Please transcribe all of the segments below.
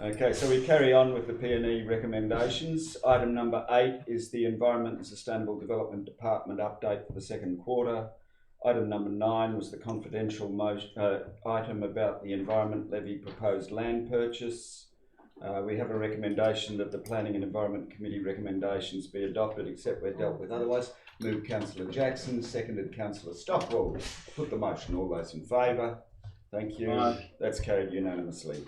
Okay, so we carry on with the P&E recommendations. Item number 8 is the Environment and Sustainable Development Department update for the second quarter. Item number 9 was the confidential item about the Environment Levy proposed land purchase. We have a recommendation that the Planning and Environment Committee recommendations be adopted except where dealt with otherwise. Moved Councillor Jackson, seconded Councillor Stockwell. Put the motion. All those in favour? Thank you. That's carried unanimously.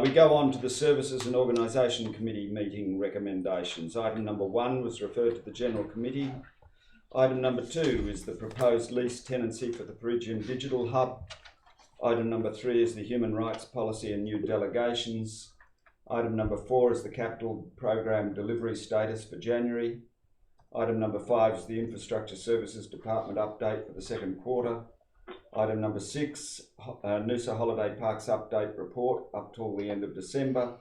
We go on to the Services and Organisation Committee meeting recommendations. Item number 1 was referred to the General Committee. Item number 2 is the proposed lease tenancy for the Peregian Digital Hub. Item number 3 is the Human Rights Policy and new delegations. Item number 4 is the Capital Program delivery status for January. Item number 5 is the Infrastructure Services Department update for the second quarter. Item number 6, Noosa Holiday Parks update report up till the end of December.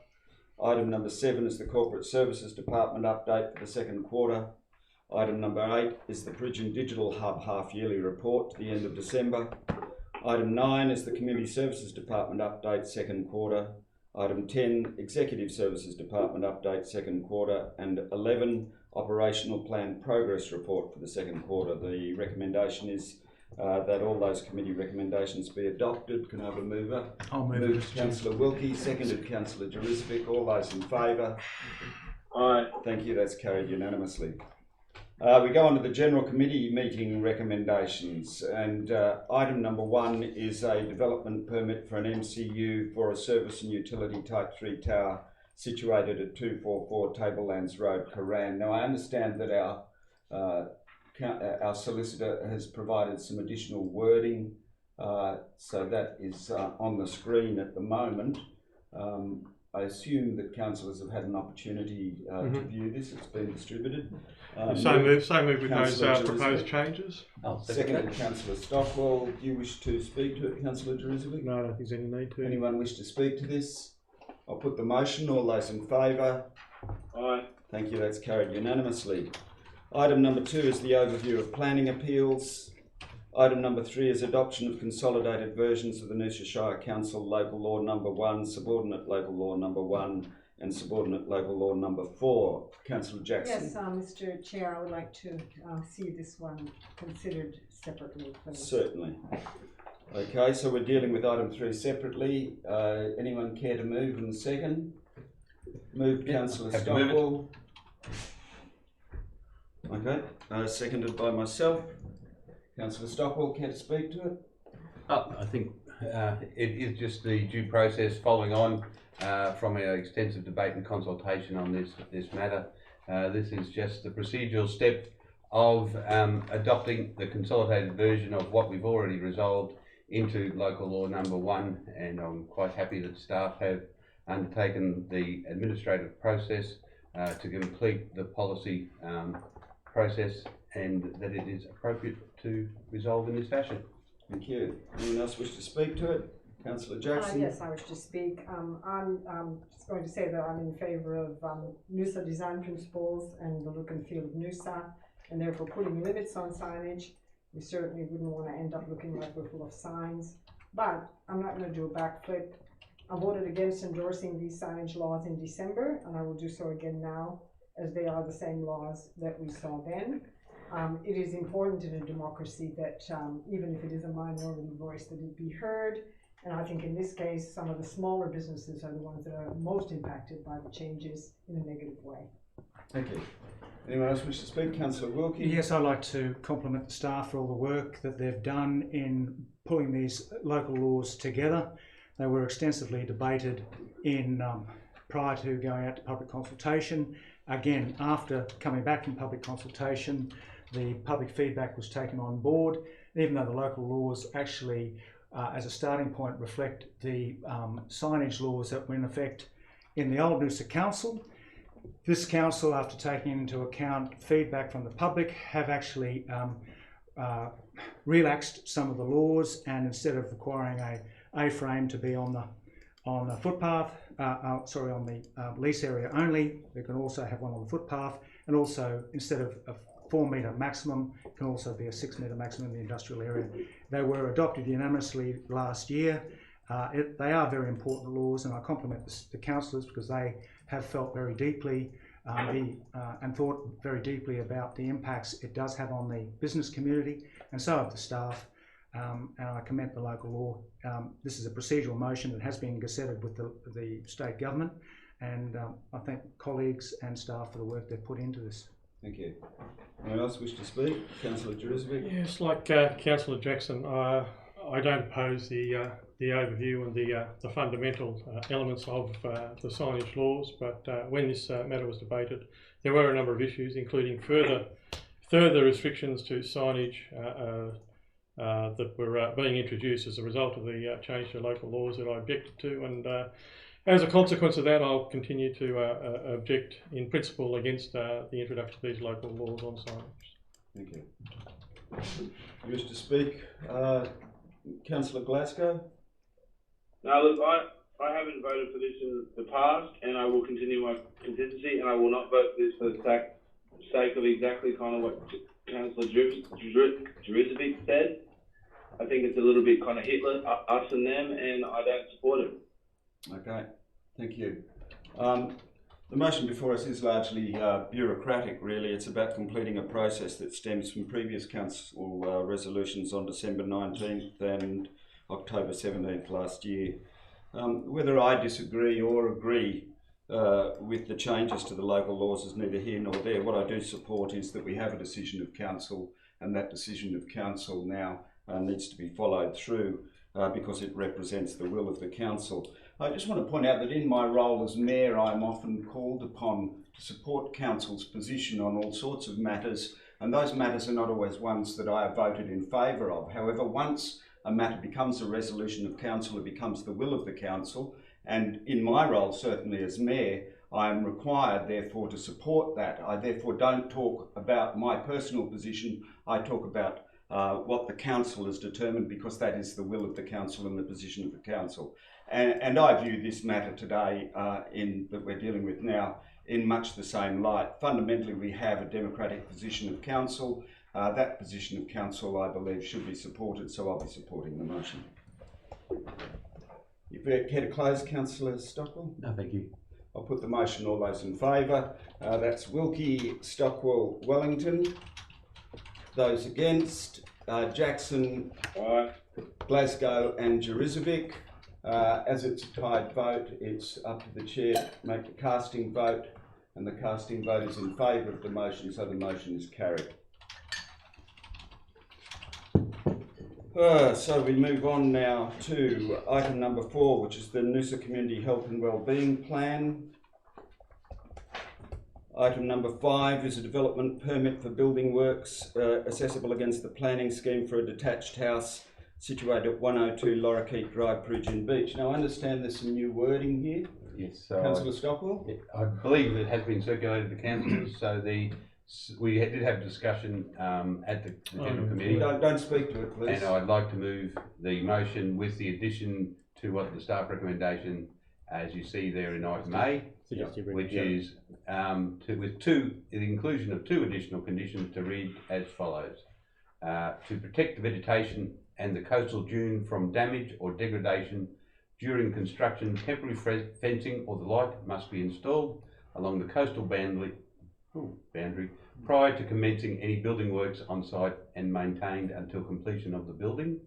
Item number 7 is the Corporate Services Department update for the second quarter. Item number 8 is the Peregian Digital Hub half-yearly report to the end of December. Item 9 is the Community Services Department update second quarter. Item 10, Executive Services Department update second quarter. And 11, Operational Plan Progress report for the second quarter. The recommendation is that all those committee recommendations be adopted. Can I have a mover? I'll move. Moved Councillor Wilkie, seconded Councillor Jurizovic. All those in favour? Aye. Thank you, that's carried unanimously. We go on to the General Committee meeting recommendations, and item number 1 is a development permit for an MCU for a service and utility type 3 tower situated at 244 Tablelands Road, Cooran. Now I understand that our solicitor has provided some additional wording, so that is on the screen at the moment. I assume that councillors have had an opportunity to view this. It's been distributed. So move with those proposed changes. Seconded Councillor Stockwell. Do you wish to speak to it, Councillor Jurizovic? No, I don't think there's any need to. Anyone wish to speak to this? I'll put the motion. All those in favour? Aye. Thank you, that's carried unanimously. Item number 2 is the overview of planning appeals. Item number 3 is adoption of consolidated versions of the Noosa Shire Council Local Law Number 1, Subordinate Local Law Number 1 and Subordinate Local Law Number 4. Councillor Jackson. Yes, Mr. Chair, I would like to see this one considered separately, please. Certainly. Okay, so we're dealing with item 3 separately. Anyone care to move in the second? Moved Councillor Stockwell. Okay, seconded by myself. Councillor Stockwell, care to speak to it? I think it is just the due process following on from our extensive debate and consultation on this matter. This is just the procedural step of adopting the consolidated version of what we've already resolved into Local Law Number 1, and I'm quite happy that staff have undertaken the administrative process to complete the policy process, and that it is appropriate to resolve in this fashion. Thank you. Anyone else wish to speak to it? Councillor Jackson? Yes, I wish to speak. I'm just going to say that I'm in favour of Noosa design principles and the look and feel of Noosa, and therefore putting limits on signage. We certainly wouldn't want to end up looking like we're full of signs, but I'm not going to do a backflip. I voted against endorsing these signage laws in December, and I will do so again now, as they are the same laws that we saw then. It is important in a democracy that even if it is a minority voice, that it be heard. And I think in this case, some of the smaller businesses are the ones that are most impacted by the changes in a negative way. Thank you. Anyone else wish to speak? Councillor Wilkie? Yes, I'd like to compliment the staff for all the work that they've done in pulling these local laws together. They were extensively debated in prior to going out to public consultation. Again, after coming back from public consultation, the public feedback was taken on board. Even though the local laws actually, as a starting point, reflect the signage laws that were in effect in the old Noosa Council, this council, after taking into account feedback from the public, have actually relaxed some of the laws, and instead of requiring a A-frame to be on the footpath, on the lease area only, we can also have one on the footpath, and also instead of a 4 metre maximum, it can also be a 6 metre maximum in the industrial area. They were adopted unanimously last year. They are very important laws, and I compliment the councillors because they have felt very deeply and thought very deeply about the impacts it does have on the business community, and so have the staff. And I commend the local law. This is a procedural motion that has been gazetted with the state government, and I thank colleagues and staff for the work they've put into this. Thank you. Anyone else wish to speak? Councillor Jurizovic? Yes, like Councillor Jackson, I don't oppose the overview and the fundamental elements of the signage laws, but when this matter was debated, there were a number of issues, including further restrictions to signage that were being introduced as a result of the change to local laws that I objected to, and as a consequence of that, I'll continue to object in principle against the introduction of these local laws on signage. Thank you. You wish to speak, Councillor Glasgow? No, look, I haven't voted for this in the past, and I will continue my contingency, and I will not vote for this for the sake of exactly kind of what Councillor Jurizovic said. I think it's a little bit kind of Hitler, us and them, and I don't support it. Okay, thank you. The motion before us is largely bureaucratic, really. It's about completing a process that stems from previous council resolutions on December 19th and October 17th last year. Whether I disagree or agree with the changes to the local laws is neither here nor there. What I do support is that we have a decision of council, and that decision of council now needs to be followed through because it represents the will of the council. I just want to point out that in my role as Mayor, I'm often called upon to support Council's position on all sorts of matters, and those matters are not always ones that I have voted in favour of. However, once a matter becomes a resolution of Council, it becomes the will of the Council, and in my role, certainly as Mayor, I am required, therefore, to support that. I therefore don't talk about my personal position, I talk about what the Council has determined, because that is the will of the Council and the position of the Council. And I view this matter today that we're dealing with now in much the same light. Fundamentally, we have a democratic position of Council. That position of Council, I believe, should be supported, so I'll be supporting the motion. You care to close, Councillor Stockwell? No, thank you. I'll put the motion. All those in favour. That's Wilkie, Stockwell, Wellington. Those against, Jackson, Aye. Glasgow and Jurizovic. As it's a tied vote, it's up to the Chair to make the casting vote, and the casting vote is in favour of the motion, so the motion is carried. So we move on now to item number 4, which is the Noosa Community Health and Wellbeing Plan. Item number 5 is a development permit for building works accessible against the planning scheme for a detached house situated at 102 Lorikeet Drive, Peregian Beach. Now, I understand there's some new wording here. Yes, Councillor Stockwell? I believe it has been circulated to councillors, so we did have a discussion at the General Committee. Don't speak to it, please. And I'd like to move the motion with the addition to what the staff recommendation, as you see there in item A, which is with the inclusion of 2 additional conditions to read as follows. To protect the vegetation and the coastal dune from damage or degradation during construction, temporary fencing or the like must be installed along the coastal boundary prior to commencing any building works on site and maintained until completion of the building.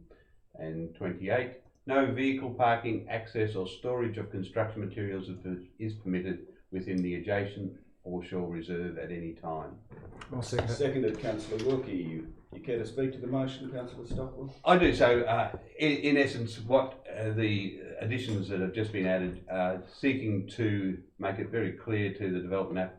And 28, no vehicle parking, access or storage of construction materials is permitted within the adjacent foreshore reserve at any time. I'll second it. Seconded, Councillor Wilkie. You care to speak to the motion, Councillor Stockwell? I do. So, in essence, what the additions that have just been added are seeking to make it very clear to the development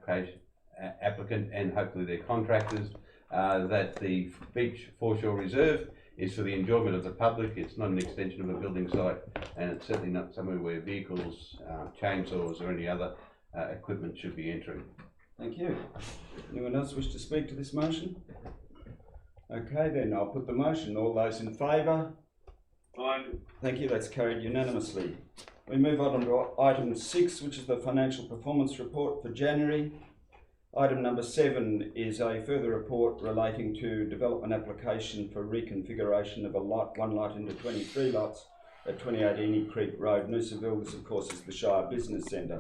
applicant and hopefully their contractors that the beach foreshore reserve is for the enjoyment of the public. It's not an extension of a building site, and it's certainly not somewhere where vehicles, chainsaws or any other equipment should be entering. Thank you. Anyone else wish to speak to this motion? Okay, then I'll put the motion. All those in favour? Aye. Thank you, that's carried unanimously. We move on to item 6, which is the financial performance report for January. Item number 7 is a further report relating to development application for reconfiguration of one lot into 23 lots at 28 Eenie Creek Road, Noosaville. This, of course, is the Shire Business Centre.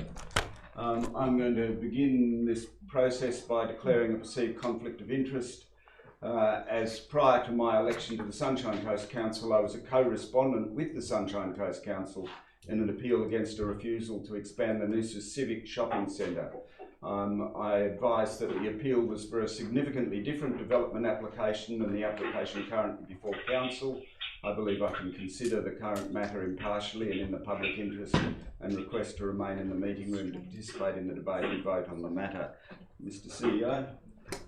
I'm going to begin this process by declaring a perceived conflict of interest. As prior to my election to the Sunshine Coast Council, I was a co-respondent with the Sunshine Coast Council in an appeal against a refusal to expand the Noosa Civic Shopping Centre. I advised that the appeal was for a significantly different development application than the application currently before Council. I believe I can consider the current matter impartially and in the public interest, and request to remain in the meeting room to participate in the debate and vote on the matter. Mr. CEO.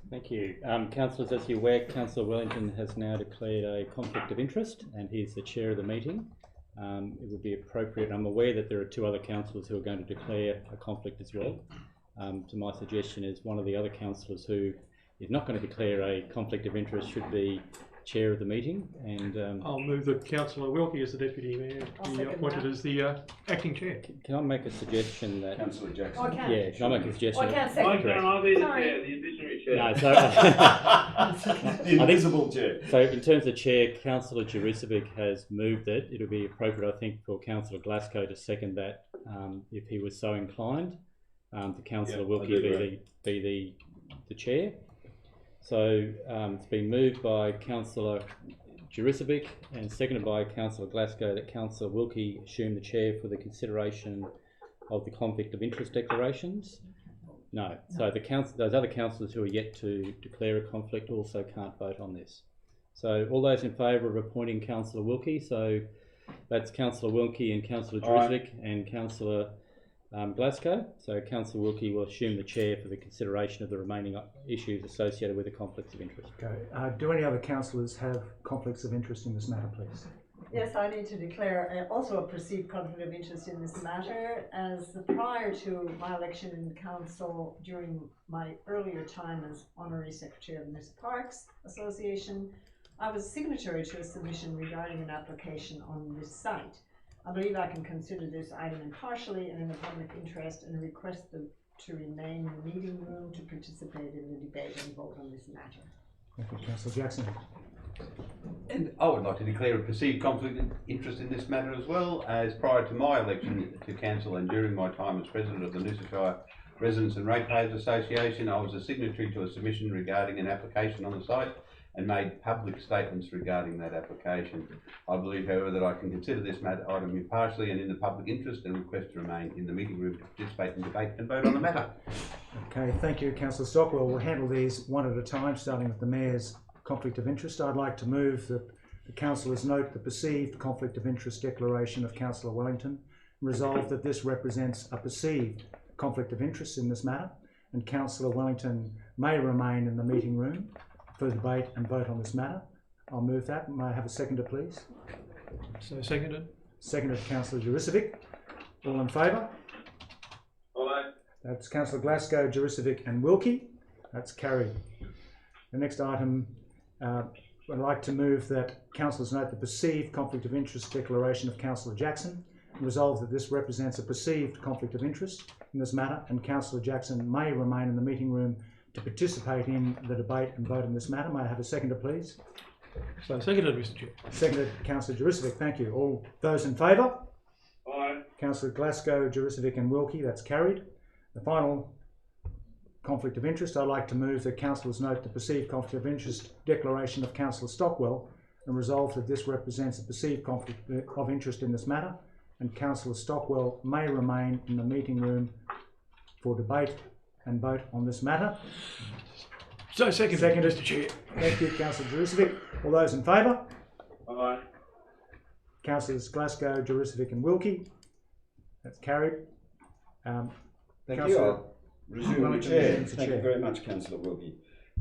Thank you. Councillors, as you're aware, Councillor Wellington has now declared a conflict of interest and he's the chair of the meeting. It would be appropriate, I'm aware that there are two other councillors who are going to declare a conflict as well. So my suggestion is one of the other councillors who is not going to declare a conflict of interest should be chair of the meeting, and I'll move that Councillor Wilkie as the Deputy Mayor be appointed as the acting chair. can I make a suggestion that... Councillor Jackson. Oh, I can't. Yeah, can I make a suggestion? I can't Why second. can't I be the Sorry. chair, the visionary chair? No, so... The invisible chair. So in terms of chair, Councillor Juricevic has moved it. It'll be appropriate, I think, for Councillor Glasgow to second that if he was so inclined. To Councillor Wilkie be the chair. So it's been moved by Councillor Juricevic and seconded by Councillor Glasgow that Councillor Wilkie assume the chair for the consideration of the conflict of interest declarations. No. So those other councillors who are yet to declare a conflict also can't vote on this. So all those in favour of appointing Councillor Wilkie, so that's Councillor Wilkie and Councillor Juricevic and Councillor Glasgow. So Councillor Wilkie will assume the chair for the consideration of the remaining issues associated with the conflicts of interest. Okay. Do any other councillors have conflicts of interest in this matter, please? Yes, I need to declare also a perceived conflict of interest in this matter, as prior to my election in council, during my earlier time as Honorary Secretary of the Noosa Parks Association, I was signatory to a submission regarding an application on this site. I believe I can consider this item impartially and in the public interest, and request them to remain in the meeting room to participate in the debate and vote on this matter. Thank you, Councillor Jackson. And I would like to declare a perceived conflict of interest in this matter as well, as prior to my election to council and during my time as president of the Noosa Shire Residents and Ratepayers Association, I was a signatory to a submission regarding an application on the site and made public statements regarding that application. I believe, however, that I can consider this matter item impartially and in the public interest, and request to remain in the meeting room to participate in debate and vote on the matter. Okay, thank you, Councillor Stockwell. We'll handle these one at a time, starting with the Mayor's conflict of interest. I'd like to move that the councillors note the perceived conflict of interest declaration of Councillor Wellington, resolve that this represents a perceived conflict of interest in this matter, and Councillor Wellington may remain in the meeting room for debate and vote on this matter. I'll move that. May I have a seconder, please? So seconded. Seconded, Councillor Juricevic. All in favour? Aye. That's Councillor Glasgow, Juricevic and Wilkie. That's carried. The next item, I'd like to move that councillors note the perceived conflict of interest declaration of Councillor Jackson, and resolve that this represents a perceived conflict of interest in this matter, and Councillor Jackson may remain in the meeting room to participate in the debate and vote on this matter. May I have a seconder, please? So seconded, Mr. Chair. Seconded, Councillor Juricevic. Thank you. All those in favour? Aye. Councillor Glasgow, Juricevic and Wilkie. That's carried. The final conflict of interest, I'd like to move that councillors note the perceived conflict of interest declaration of Councillor Stockwell, and resolve that this represents a perceived conflict of interest in this matter, and Councillor Stockwell may remain in the meeting room for debate and vote on this matter. So seconded, Mr. Chair. Thank you, Councillor Juricevic. All those in favour? Aye. Councillors Glasgow, Juricevic and Wilkie. That's carried. Thank Councillor you. I'll resume the Wellington chair. resumes the Thank you chair. very much, Councillor Wilkie.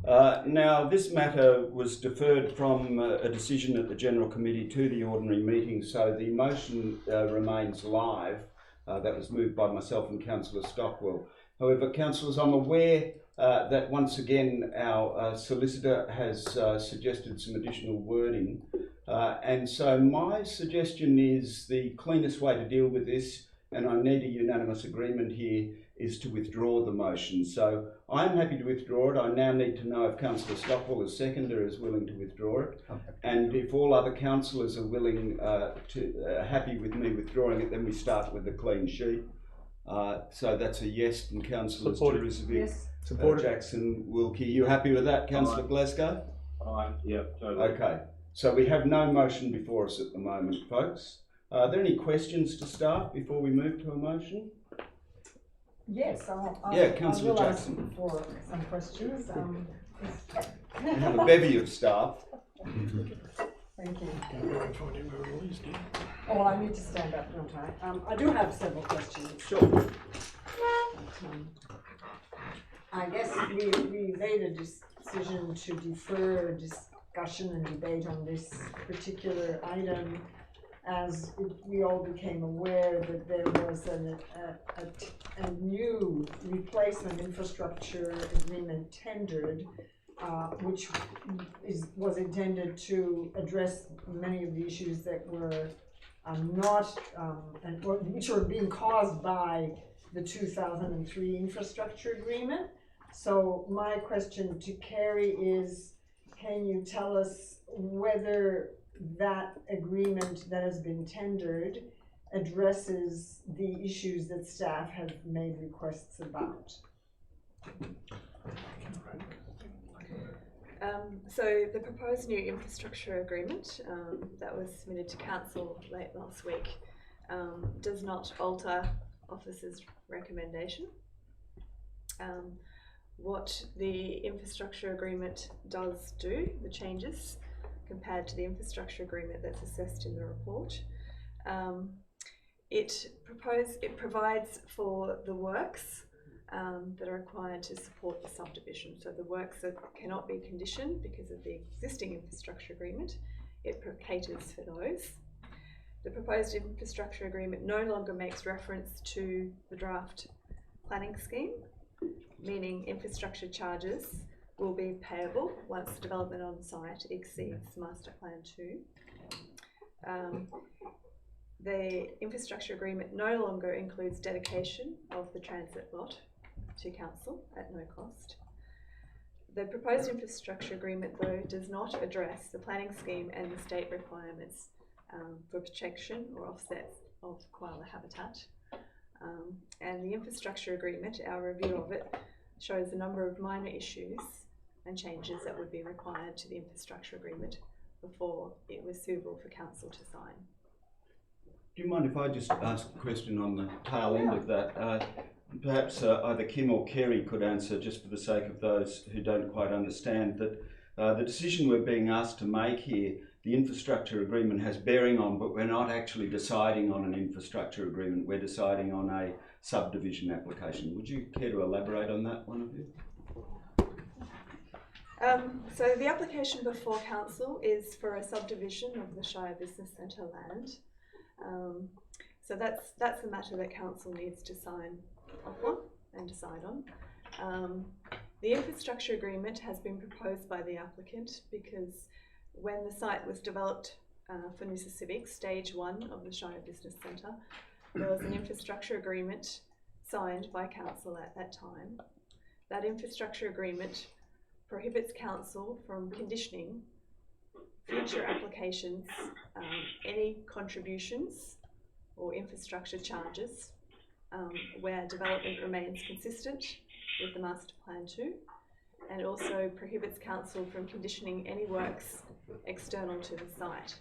Now, this matter was deferred from a decision at the General Committee to the ordinary meeting, so the motion remains live. That was moved by myself and Councillor Stockwell. However, councillors, I'm aware that once again our solicitor has suggested some additional wording, and so my suggestion is the cleanest way to deal with this, and I need a unanimous agreement here, is to withdraw the motion. So I'm happy to withdraw it. I now need to know if Councillor Stockwell as seconder is willing to withdraw it. And if all other councillors are willing happy with me withdrawing it, then we start with the clean sheet. So that's a yes from Councillors Jurisovic, Yes. Jackson, Wilkie. You happy with that, Councillor Glasgow? Aye, yep, totally. Okay. So we have no motion before us at the moment, folks. Are there any questions to staff before we move to a motion? Yes, Yeah, Councillor I'll ask Jackson. for some questions. We have a bevy of staff. Thank you. Oh, I need to stand up, don't I? I do have several questions. Sure. I guess we made a decision to defer discussion and debate on this particular item as we all became aware that there was a new replacement infrastructure agreement tendered, which was intended to address many of the issues that were which were being caused by the 2003 infrastructure agreement. So my question to Kerry is, can you tell us whether that agreement that has been tendered addresses the issues that staff have made requests about? So the proposed new infrastructure agreement that was submitted to Council late last week does not alter Office's recommendation. What the infrastructure agreement does do, the changes compared to the infrastructure agreement that's assessed in the report, it provides for the works that are required to support the subdivision. So the works that cannot be conditioned because of the existing infrastructure agreement, it caters for those. The proposed infrastructure agreement no longer makes reference to the draft planning scheme, meaning infrastructure charges will be payable once development on site exceeds Master Plan 2. The infrastructure agreement no longer includes dedication of the transit lot to Council at no cost. The proposed infrastructure agreement, though, does not address the planning scheme and the state requirements for protection or offset of koala habitat. And the infrastructure agreement, our review of it, shows a number of minor issues and changes that would be required to the infrastructure agreement before it was suitable for Council to sign. Do you mind if I just ask a question on the tail end of that? Perhaps either Kim or Kerry could answer, just for the sake of those who don't quite understand, that the decision we're being asked to make here, the infrastructure agreement has bearing on, but we're not actually deciding on an infrastructure agreement, we're deciding on a subdivision application. Would you care to elaborate on that, one of you? So the application before Council is for a subdivision of the Shire Business Centre land. So that's the matter that Council needs to sign off on and decide on. The infrastructure agreement has been proposed by the applicant because when the site was developed for Noosa Civic, stage 1 of the Shire Business Centre, there was an infrastructure agreement signed by Council at that time. That infrastructure agreement prohibits Council from conditioning future applications, any contributions or infrastructure charges where development remains consistent with the Master Plan 2, and also prohibits Council from conditioning any works external to the site.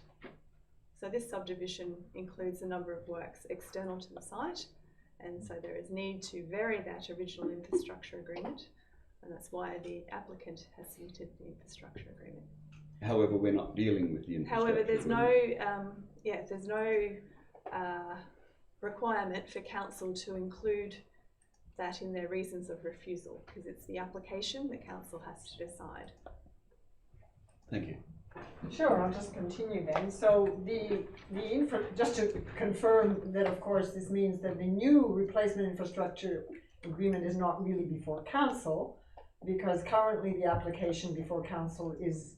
So this subdivision includes a number of works external to the site, and so there is need to vary that original infrastructure agreement, and that's why the applicant has submitted the infrastructure agreement. However, we're not dealing with the infrastructure However, there's agreement. no requirement for Council to include that in their reasons of refusal, because it's the application that Council has to decide. Thank you. Sure, I'll just continue then. So just to confirm that, of course, this means that the new replacement infrastructure agreement is not really before Council, because currently the application before Council is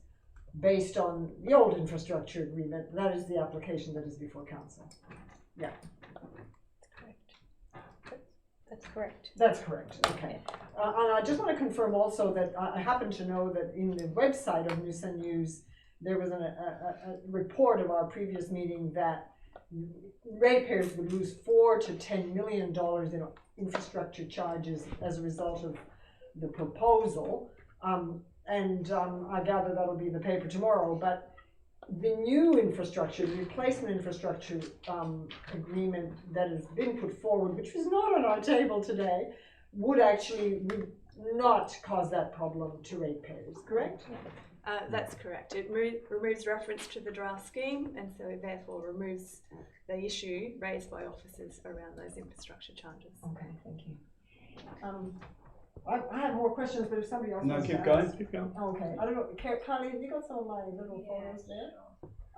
based on the old infrastructure agreement. That is the application that is before Council. Yeah. Correct. That's correct. That's correct, okay. And I just want to confirm also that I happen to know that in the website of Noosa News, there was a report of our previous meeting that ratepayers would lose $4 to $10 million in infrastructure charges as a result of the proposal. I gather that'll be in the paper tomorrow, but the new infrastructure, the replacement infrastructure agreement that has been put forward, which was not on our table today, would not cause that problem to ratepayers, correct? That's correct. It removes reference to the draft scheme, and so it therefore removes the issue raised by officers around those infrastructure charges. Okay, thank you. I have more questions, but if somebody else No, wants keep to going. ask. Keep going. Okay, I don't know, Carly, have you got some of my little photos there?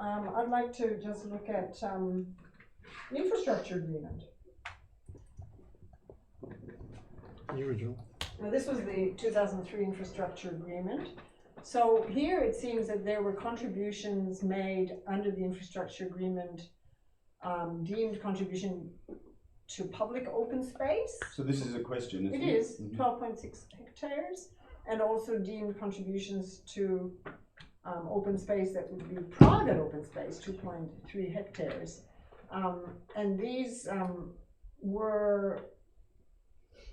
I'd like to just look at the infrastructure agreement. The original. Now, this was the 2003 infrastructure agreement. So here it seems that there were contributions made under the infrastructure agreement, deemed contribution to public open space. So this is a question, isn't It it? is 12.6 hectares, and also deemed contributions to open space that would be private open space, 2.3 hectares. And these were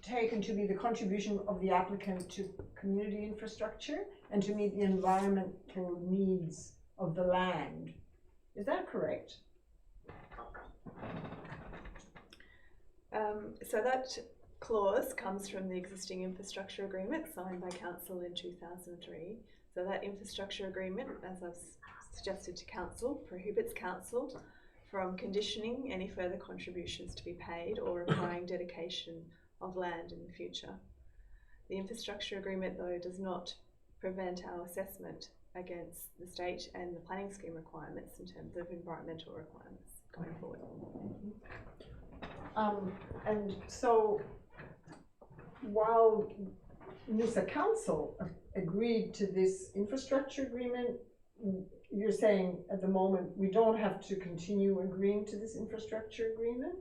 taken to be the contribution of the applicant to community infrastructure and to meet the environmental needs of the land. Is that correct? So that clause comes from the existing infrastructure agreement signed by Council in 2003. So that infrastructure agreement, as I've suggested to Council, prohibits Council from conditioning any further contributions to be paid or requiring dedication of land in the future. The infrastructure agreement, though, does not prevent our assessment against the state and the planning scheme requirements in terms of environmental requirements going forward. And so while Noosa Council agreed to this infrastructure agreement, you're saying at the moment we don't have to continue agreeing to this infrastructure agreement?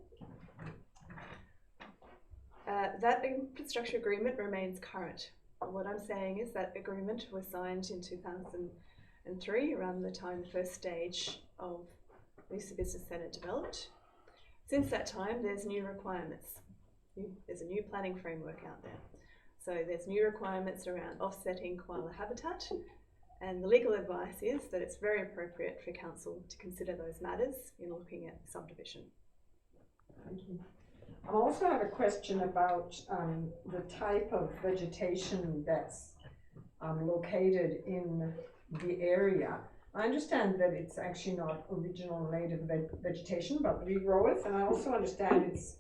That infrastructure agreement remains current. What I'm saying is that agreement was signed in 2003, around the time the first stage of Lease Business Centre developed. Since that time, there's new requirements. There's a new planning framework out there. So there's new requirements around offsetting koala habitat, and the legal advice is that it's very appropriate for Council to consider those matters in looking at subdivision. Thank you. I also have a question about the type of vegetation that's located in the area. I understand that it's actually not original native vegetation, but regrowth, and I also understand it's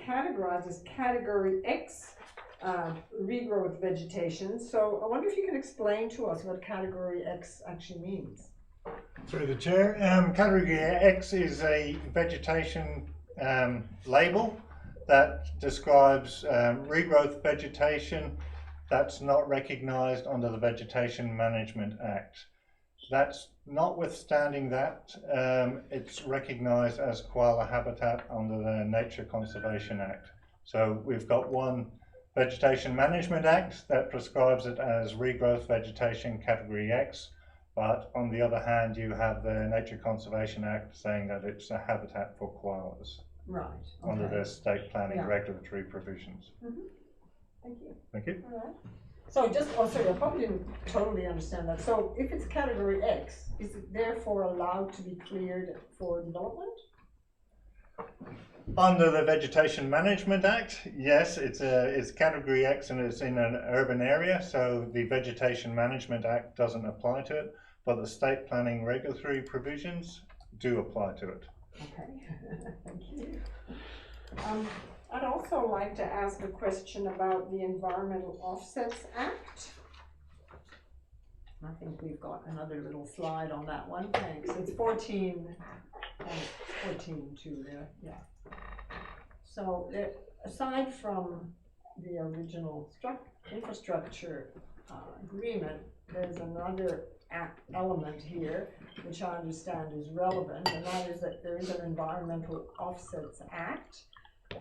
categorized as Category X regrowth vegetation. So I wonder if you can explain to us what Category X actually means. Through the chair, Category X is a vegetation label that describes regrowth vegetation that's not recognised under the Vegetation Management Act. That's notwithstanding that, it's recognised as koala habitat under the Nature Conservation Act. So we've got one Vegetation Management Act that prescribes it as regrowth vegetation Category X, but on the other hand you have the Nature Conservation Act saying that it's a habitat for koalas. Right. Okay. Under the state planning Yeah. regulatory provisions. Mm-hmm. Thank you. Thank you. All right. So sorry, I probably didn't totally understand that. So if it's Category X, is it therefore allowed to be cleared for development? Under the Vegetation Management Act, yes, it's Category X and it's in an urban area, so the Vegetation Management Act doesn't apply to it, but the state planning regulatory provisions do apply to it. Okay, thank you. I'd also like to ask a question about the Environmental Offsets Act. I think we've got another little slide on that one, thanks. It's 14.14 too there, yeah. So aside from the original infrastructure agreement, there's another element here which I understand is relevant, and that is that there is an Environmental Offsets Act.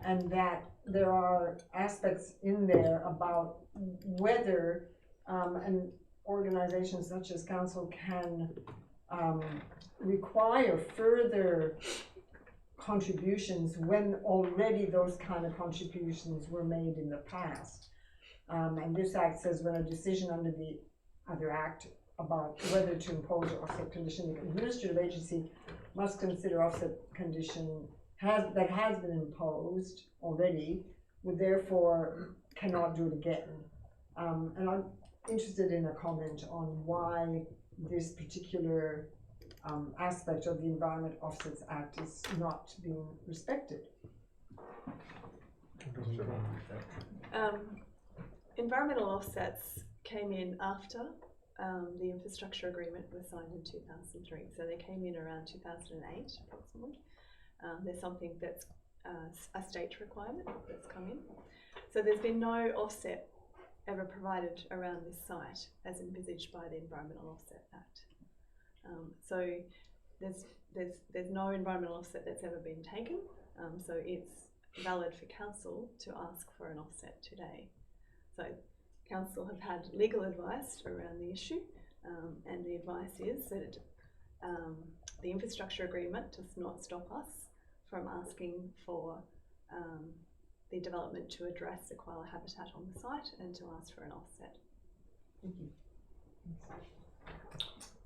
and that there are aspects in there about whether an organisation such as council can require further contributions when already those kind of contributions were made in the past. And this act says when a decision under the other act about whether to impose or offset condition, the administrative agency must consider offset condition that has been imposed already, would therefore cannot do it again. And I'm interested in a comment on why this particular aspect of the Environment Offsets Act is not being respected. Environmental offsets came in after the infrastructure agreement was signed in 2003, so they came in around 2008 approximately. There's something that's a state requirement that's come in. So there's been no offset ever provided around this site as envisaged by the Environmental Offset Act. So there's no environmental offset that's ever been taken, so it's valid for council to ask for an offset today. So council have had legal advice around the issue, and the advice is that the infrastructure agreement does not stop us from asking for the development to address the koala habitat on the site and to ask for an offset. Thank you.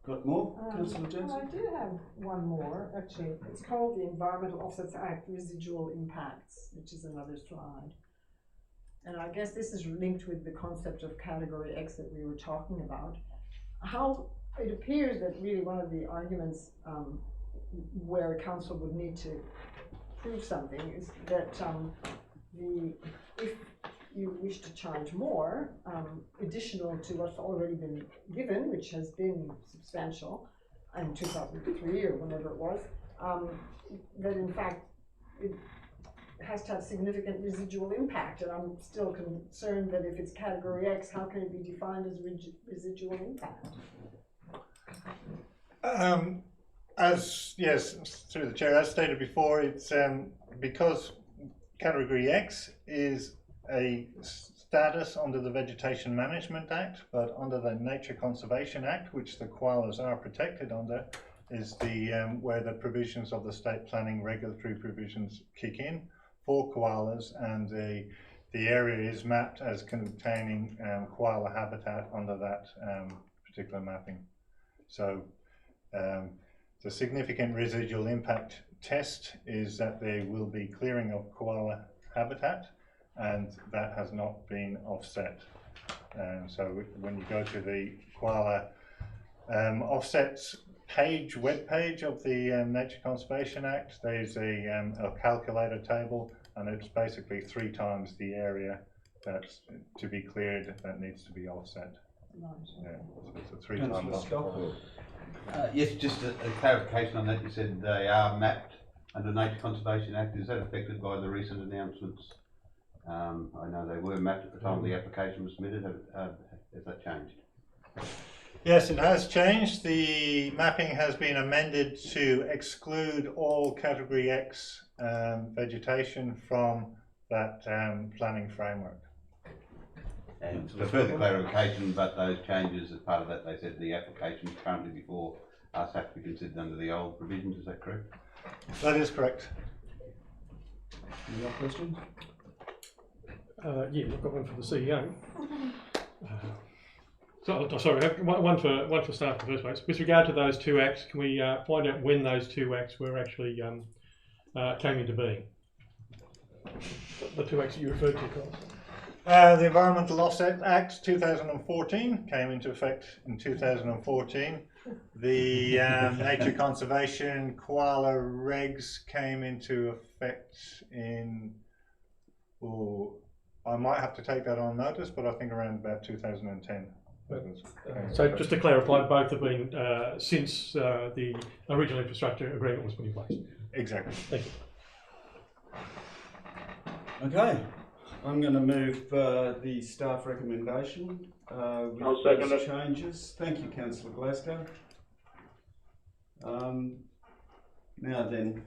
Got more, Councillor Jensen? Well, I do have one more, actually. It's called the Environmental Offsets Act Residual Impacts, which is another slide. And I guess this is linked with the concept of Category X that we were talking about. How it appears that really one of the arguments where council would need to prove something is that if you wish to charge more, additional to what's already been given, which has been substantial in 2003 or whenever it was, that in fact it has to have significant residual impact. And I'm still concerned that if it's Category X, how can it be defined as residual impact? Yes, through the chair, as stated before, it's because Category X is a status under the Vegetation Management Act, but under the Nature Conservation Act, which the koalas are protected under, is the where the provisions of the state planning regulatory provisions kick in for koalas, and the area is mapped as containing koala habitat under that particular mapping. So the significant residual impact test is that there will be clearing of koala habitat, and that has not been offset. So when you go to the koala offsets page, web page of the Nature Conservation Act, there's a calculator table, and it's basically 3 times the area that's to be cleared that needs to be offset. Right. Yeah, so it's a 3 times offset. Yes, just a clarification on that. You said they are mapped under Nature Conservation Act. Is that affected by the recent announcements? I know they were mapped at the time the application was submitted. Has that changed? Yes, it has changed. The mapping has been amended to exclude all Category X vegetation from that planning framework. And for further clarification, but those changes, as part of that, they said the application currently before us have to be considered under the old provisions. Is that correct? That is correct. Any other questions? Yeah, I've got one for the CEO. Sorry, I have one for staff in the first place. With regard to those 2 acts, can we find out when those 2 acts were actually came into being? The 2 acts that you referred to, Carl. The Environmental Offset Act 2014 came into effect in 2014. The Nature Conservation Koala Regs came into effect in, I might have to take that on notice, but I think around about 2010. So just to clarify, both have been since the original infrastructure agreement was put in place? Exactly. Thank you. Okay, I'm going to move the staff recommendation with I'll second those it. changes. Thank you, Councillor Glasgow. Now then,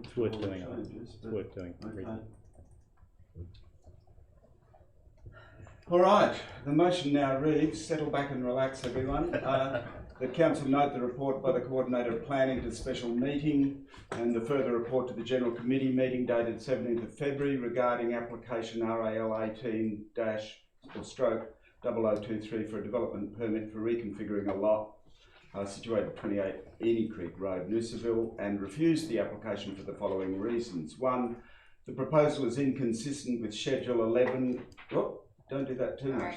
It's worth all the doing. I think. changes, It's but- worth doing. Okay. All right, the motion now reads, settle back and relax everyone. The council note the report by the Coordinator of Planning to the special meeting and the further report to the General Committee meeting dated 17th of February regarding application RAL 18-0023 for a development permit for reconfiguring a lot situated 28 Eenie Creek Road, Noosaville, and refused the application for the following reasons. 1. The proposal is inconsistent with Schedule 11. Don't do that too much.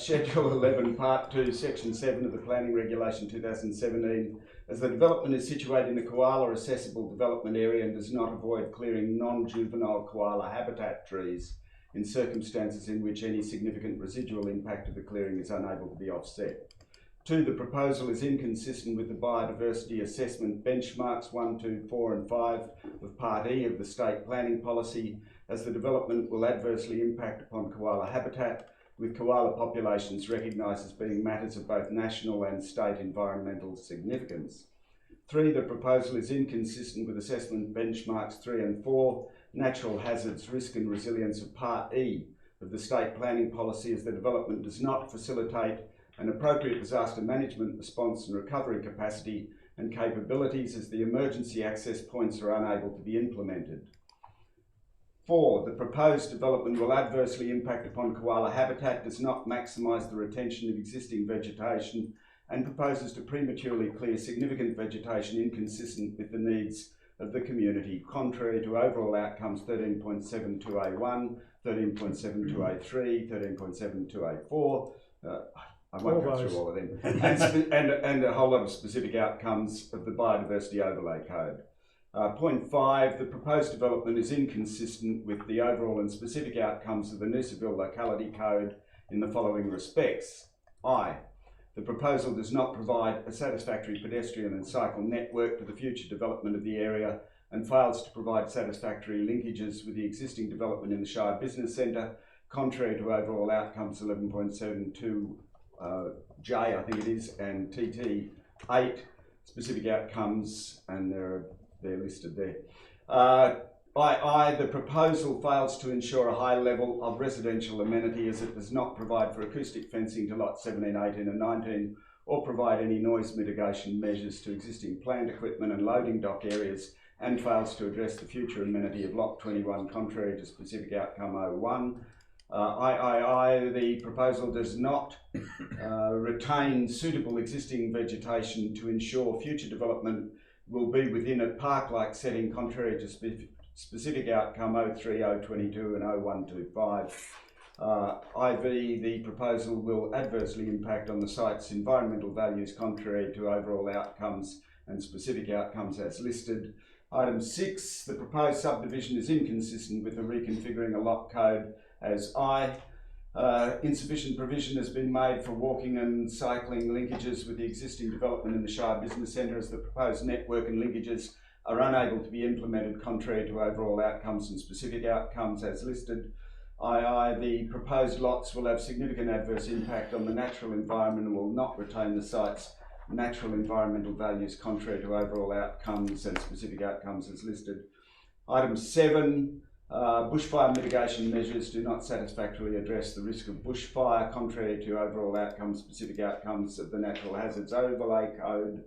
Schedule 11, Part 2, Section 7 of the Planning Regulation 2017, as the development is situated in a koala accessible development area and does not avoid clearing non-juvenile koala habitat trees in circumstances in which any significant residual impact of the clearing is unable to be offset. 2. The proposal is inconsistent with the biodiversity assessment benchmarks 1, 2, 4 and 5 of Part E of the State Planning Policy, as the development will adversely impact upon koala habitat, with koala populations recognised as being matters of both national and state environmental significance. 3. The proposal is inconsistent with assessment benchmarks 3 and 4, natural hazards, risk and resilience of Part E of the State Planning Policy, as the development does not facilitate an appropriate disaster management response and recovery capacity and capabilities, as the emergency access points are unable to be implemented. 4. The proposed development will adversely impact upon koala habitat, does not maximise the retention of existing vegetation, and proposes to prematurely clear significant vegetation inconsistent with the needs of the community, contrary to overall outcomes 13.72A1, 13.72A3, 13.72A4. I won't go through all of them, and a whole lot of specific outcomes of the Biodiversity Overlay Code. Point 5, the proposed development is inconsistent with the overall and specific outcomes of the Noosaville Locality Code in the following respects. I, the proposal does not provide a satisfactory pedestrian and cycle network to the future development of the area and fails to provide satisfactory linkages with the existing development in the Shire Business Centre, contrary to overall outcomes 11.72 J, I think it is, and TT 8, specific outcomes, and they're listed there. The proposal fails to ensure a high level of residential amenity, as it does not provide for acoustic fencing to lots 17, 18 and 19, or provide any noise mitigation measures to existing plant equipment and loading dock areas, and fails to address the future amenity of lot 21, contrary to specific outcome 01. The proposal does not retain suitable existing vegetation to ensure future development will be within a park-like setting, contrary to specific outcome 03, 022 and 0125. The proposal will adversely impact on the site's environmental values, contrary to overall outcomes and specific outcomes as listed. Item 6, the proposed subdivision is inconsistent with the reconfiguring a lot code, as insufficient provision has been made for walking and cycling linkages with the existing development in the Shire Business Centre, as the proposed network and linkages are unable to be implemented, contrary to overall outcomes and specific outcomes as listed. The proposed lots will have significant adverse impact on the natural environment and will not retain the site's natural environmental values, contrary to overall outcomes and specific outcomes as listed. Item 7, bushfire mitigation measures do not satisfactorily address the risk of bushfire, contrary to overall outcomes, specific outcomes of the Natural Hazards Overlay Code.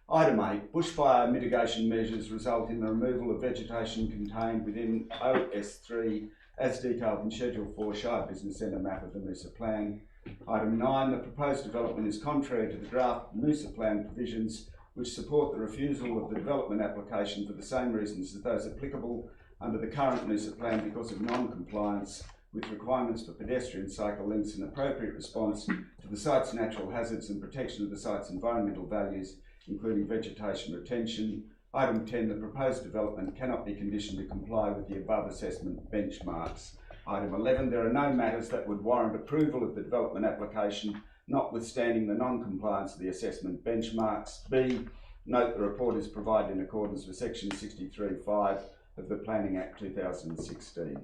Item 8, bushfire mitigation measures result in the removal of vegetation contained within OS3 as detailed in Schedule 4 Shire Business Centre map of the Noosa Plan. Item 9, the proposed development is contrary to the draft Noosa Plan provisions, which support the refusal of the development application for the same reasons as those applicable under the current Noosa Plan because of non-compliance with requirements for pedestrian cycle links and appropriate response to the site's natural hazards and protection of the site's environmental values, including vegetation retention. Item 10, the proposed development cannot be conditioned to comply with the above assessment benchmarks. Item 11, there are no matters that would warrant approval of the development application, notwithstanding the non-compliance of the assessment benchmarks. B, note the report is provided in accordance with section 63(5) of the Planning Act 2016.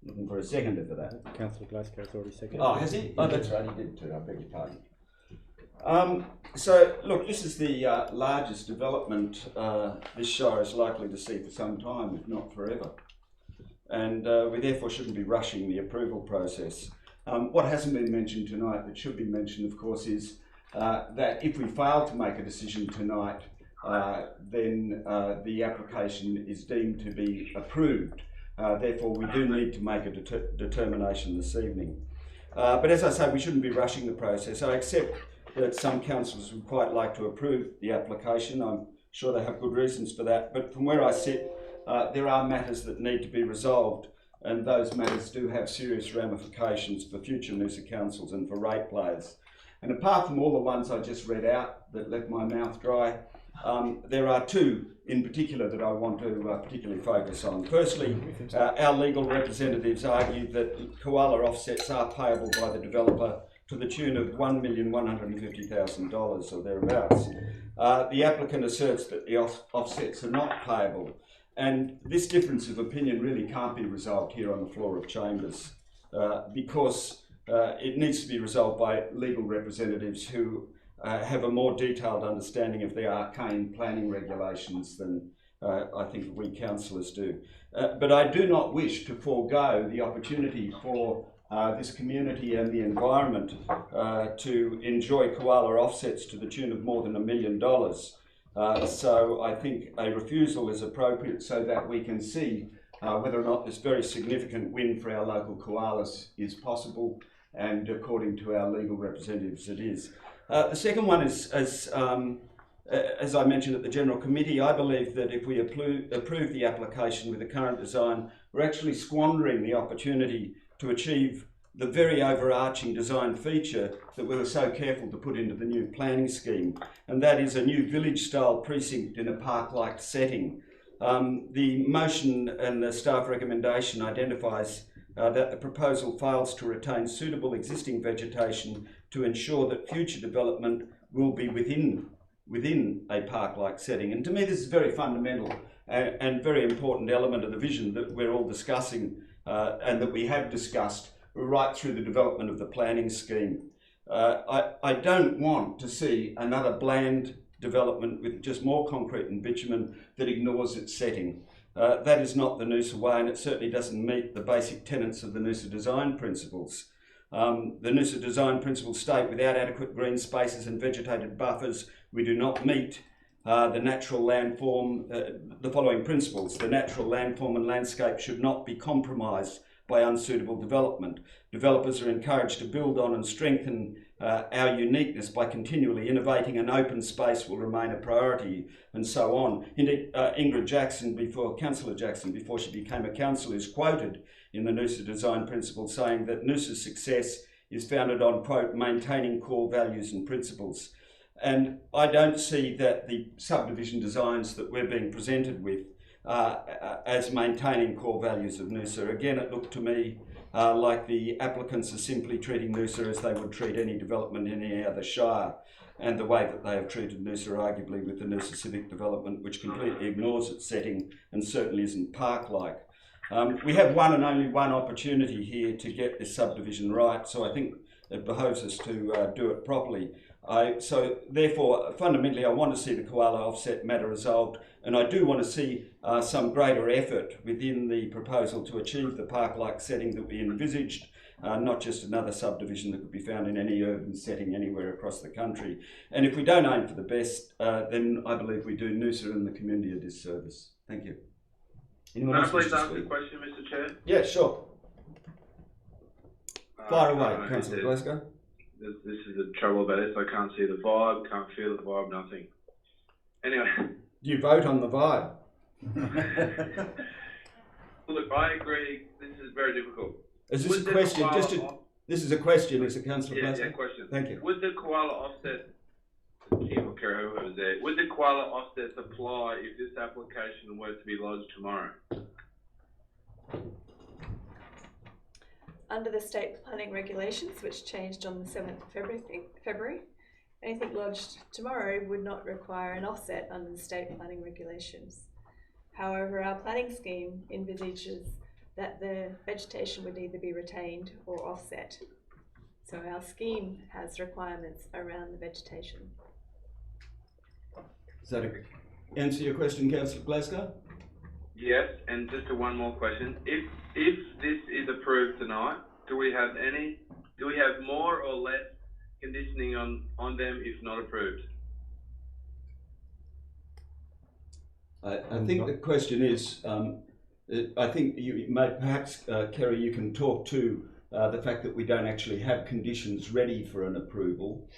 Looking for a seconder for that. Councillor Glasgow's already seconded. Oh, has he? Oh, that's right, he did too. I beg your pardon. So, look, this is the largest development this Shire is likely to see for some time, if not forever. And we therefore shouldn't be rushing the approval process. What hasn't been mentioned tonight that should be mentioned, of course, is that if we fail to make a decision tonight, then the application is deemed to be approved. Therefore, we do need to make a determination this evening. But as I say, we shouldn't be rushing the process. I accept that some councillors would quite like to approve the application. I'm sure they have good reasons for that. But from where I sit, there are matters that need to be resolved, and those matters do have serious ramifications for future Noosa councils and for ratepayers. And apart from all the ones I just read out that left my mouth dry, there are two in particular that I want to particularly focus on. Firstly, our legal representatives argue that koala offsets are payable by the developer to the tune of $1,150,000 or thereabouts. The applicant asserts that the offsets are not payable, and this difference of opinion really can't be resolved here on the floor of Chambers because it needs to be resolved by legal representatives who have a more detailed understanding of the arcane planning regulations than I think we councillors do. But I do not wish to forego the opportunity for this community and the environment to enjoy koala offsets to the tune of more than $1 million. So I think a refusal is appropriate so that we can see whether or not this very significant win for our local koalas is possible, and according to our legal representatives it is. The second one is, as I mentioned at the General Committee, I believe that if we approve the application with the current design, we're actually squandering the opportunity to achieve the very overarching design feature that we were so careful to put into the new planning scheme, and that is a new village-style precinct in a park-like setting. The motion and the staff recommendation identifies that the proposal fails to retain suitable existing vegetation to ensure that future development will be within a park-like setting. And to me, this is a very fundamental and very important element of the vision that we're all discussing and that we have discussed right through the development of the planning scheme. I don't want to see another bland development with just more concrete and bitumen that ignores its setting. That is not the Noosa way, and it certainly doesn't meet the basic tenets of the Noosa design principles. The Noosa design principles state without adequate green spaces and vegetated buffers, we do not meet the natural landform, the following principles. The natural landform and landscape should not be compromised by unsuitable development. Developers are encouraged to build on and strengthen our uniqueness by continually innovating, and open space will remain a priority, and so on. Indeed, Ingrid Jackson, Councillor Jackson, before she became a councillor, is quoted in the Noosa design principles saying that Noosa's success is founded on, quote, maintaining core values and principles. And I don't see that the subdivision designs that we're being presented with as maintaining core values of Noosa. Again, it looked to me like the applicants are simply treating Noosa as they would treat any development in any other shire, and the way that they have treated Noosa arguably with the Noosa Civic development, which completely ignores its setting and certainly isn't park-like. We have one and only one opportunity here to get this subdivision right, so I think it behoves us to do it properly. So therefore, fundamentally, I want to see the koala offset matter resolved, and I do want to see some greater effort within the proposal to achieve the park-like setting that we envisaged, not just another subdivision that could be found in any urban setting anywhere across the country. And if we don't aim for the best, then I believe we do Noosa and the community a disservice. Thank you. Can I please ask a question, Mr. Chair? Yeah, sure. Fire away, Councillor Glasgow. This is the trouble about it. I can't see the vibe, can't feel the vibe, nothing. Anyway. You vote on the vibe. Look, I agree. This is very difficult. Is this a question? This is a question, is it, Councillor Glasgow? Yeah, question. Thank you. Would the koala offset, Kim or Kerry, whoever's there, would the koala offsets apply if this application were to be lodged tomorrow? Under the state planning regulations, which changed on the 7th of February, anything lodged tomorrow would not require an offset under the state planning regulations. However, our planning scheme envisages that the vegetation would either be retained or offset. So our scheme has requirements around the vegetation. Does that answer your question, Councillor Glasgow? Yes, and just one more question. If this is approved tonight, do we have more or less conditioning on them if not approved? I think the question is, I think you may perhaps, Kerry, you can talk to the fact that we don't actually have conditions ready for an approval,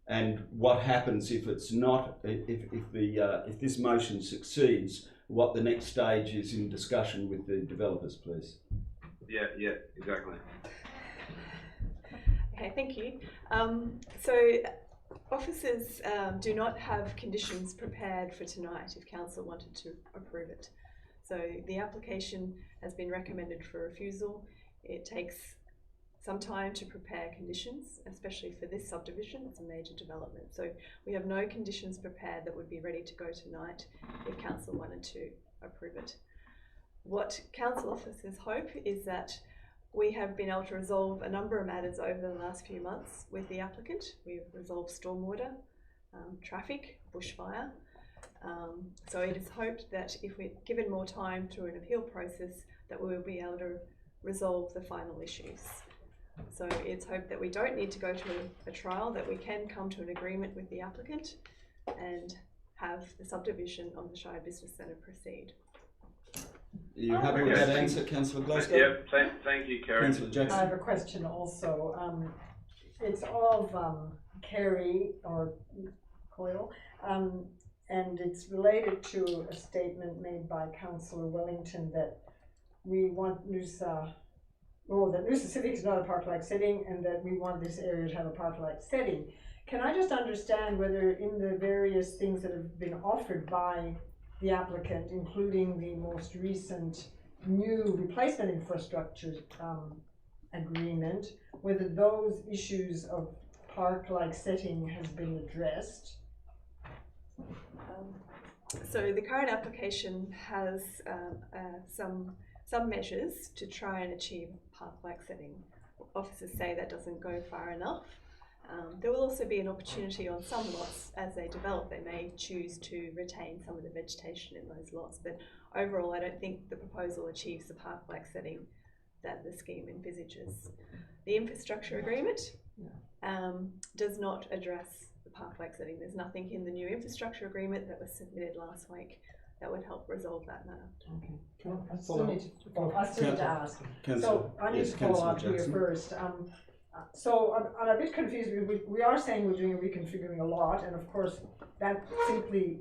and what happens if it's not, if this motion succeeds, what the next stage is in discussion with the developers, please. Yeah, exactly. Okay, thank you. So officers do not have conditions prepared for tonight if council wanted to approve it. So the application has been recommended for refusal. It takes some time to prepare conditions, especially for this subdivision. It's a major development. So we have no conditions prepared that would be ready to go tonight if council wanted to approve it. What council officers hope is that we have been able to resolve a number of matters over the last few months with the applicant. We've resolved stormwater, traffic, bushfire. So it is hoped that if we're given more time through an appeal process, that we will be able to resolve the final issues. So it's hoped that we don't need to go to a trial, that we can come to an agreement with the applicant and have the subdivision of the Shire Business Centre proceed. Are you happy with that answer, Councillor Glasgow? Yeah, thank you, Kerry. Councillor Jackson. I have a question also. It's of Kerry or Coyle, and it's related to a statement made by Councillor Wellington that we want Noosa, that Noosa Civic is not a park-like setting, and that we want this area to have a park-like setting. Can I just understand whether in the various things that have been offered by the applicant, including the most recent new replacement infrastructure agreement, whether those issues of park-like setting has been addressed? So the current application has some measures to try and achieve park-like setting. Officers say that doesn't go far enough. There will also be an opportunity on some lots as they develop. They may choose to retain some of the vegetation in those lots, but overall I don't think the proposal achieves the park-like setting that the scheme envisages. The infrastructure agreement does not address the park-like setting. There's nothing in the new infrastructure agreement that was submitted last week that would help resolve that matter. Okay. I still need to ask. So I need to follow up here first. So I'm a bit confused. We are saying we're doing reconfiguring a lot, and of course that simply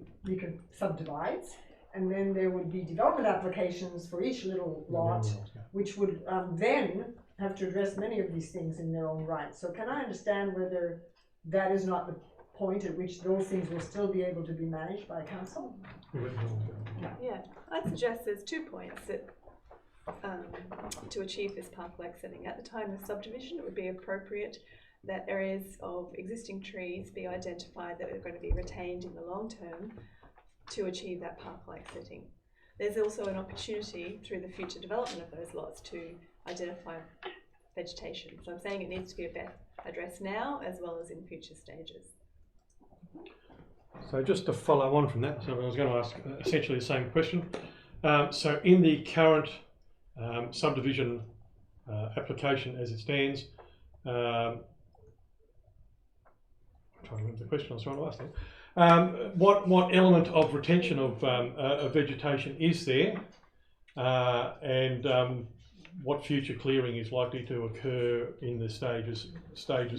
subdivides, and then there would be development applications for each little lot, which would then have to address many of these things in their own right. So can I understand whether that is not the point at which those things will still be able to be managed by council? Yeah, I'd suggest there's 2 points that to achieve this park-like setting. At the time of subdivision, it would be appropriate that areas of existing trees be identified that are going to be retained in the long term to achieve that park-like setting. There's also an opportunity through the future development of those lots to identify vegetation. So I'm saying it needs to be addressed now as well as in future stages. So just to follow on from that, so I was going to ask essentially the same question. So in the current subdivision application as it stands, I'm trying to remember the question I was trying to ask them. What element of retention of vegetation is there, and what future clearing is likely to occur in the stages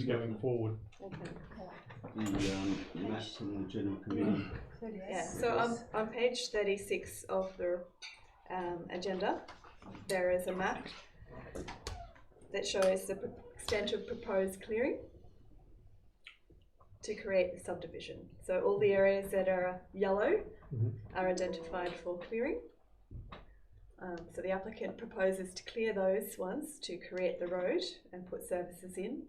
going forward? Okay. The map from the General Committee. Yeah, so on page 36 of the agenda, there is a map that shows the extent of proposed clearing to create the subdivision. So all the areas that are yellow are identified for clearing. So the applicant proposes to clear those ones to create the road and put services in,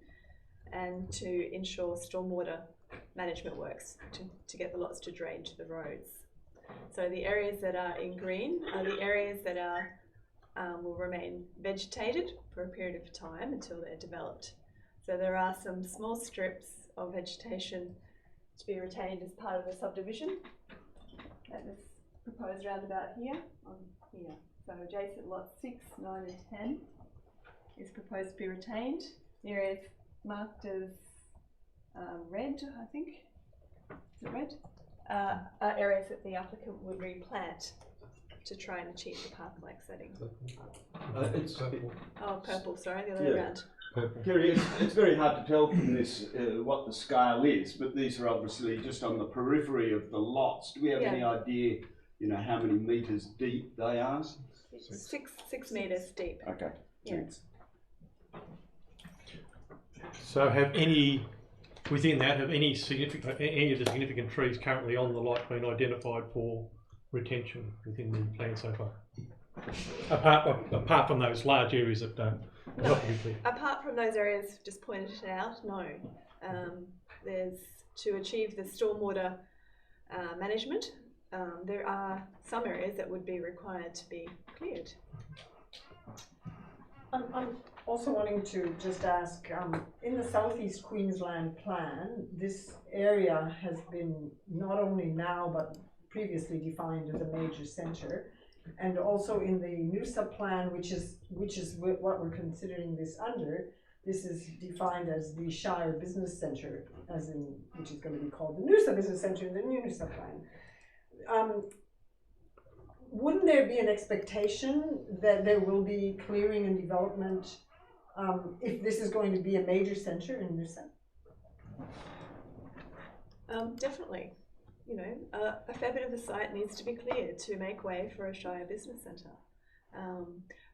and to ensure stormwater management works to get the lots to drain to the roads. So the areas that are in green are the areas that will remain vegetated for a period of time until they're developed. So there are some small strips of vegetation to be retained as part of the subdivision. That is proposed round about here, on here. So adjacent lots 6, 9 and 10 is proposed to be retained. The area is marked as red, I think. Is it red? Are areas that the applicant would replant to try and achieve the park-like setting. Purple, sorry, the other way around. Kerry, it's very hard to tell from this what the scale is, but these are obviously just on the periphery of the lots. Do we have any idea, how many metres deep they are? 6 metres deep. Okay, thanks. So have any of the significant trees currently on the lot been identified for retention within the plan so far? Apart from those large areas that don't. No, apart from those areas just pointed out, no. There's, to achieve the stormwater management, there are some areas that would be required to be cleared. I'm also wanting to just ask, in the Southeast Queensland plan, this area has been not only now but previously defined as a major centre, and also in the Noosa plan, which is what we're considering this under, this is defined as the Shire Business Centre, which is going to be called the Noosa Business Centre in the new Noosa plan. Wouldn't there be an expectation that there will be clearing and development if this is going to be a major centre in Noosa? Definitely. A fair bit of the site needs to be cleared to make way for a Shire Business Centre.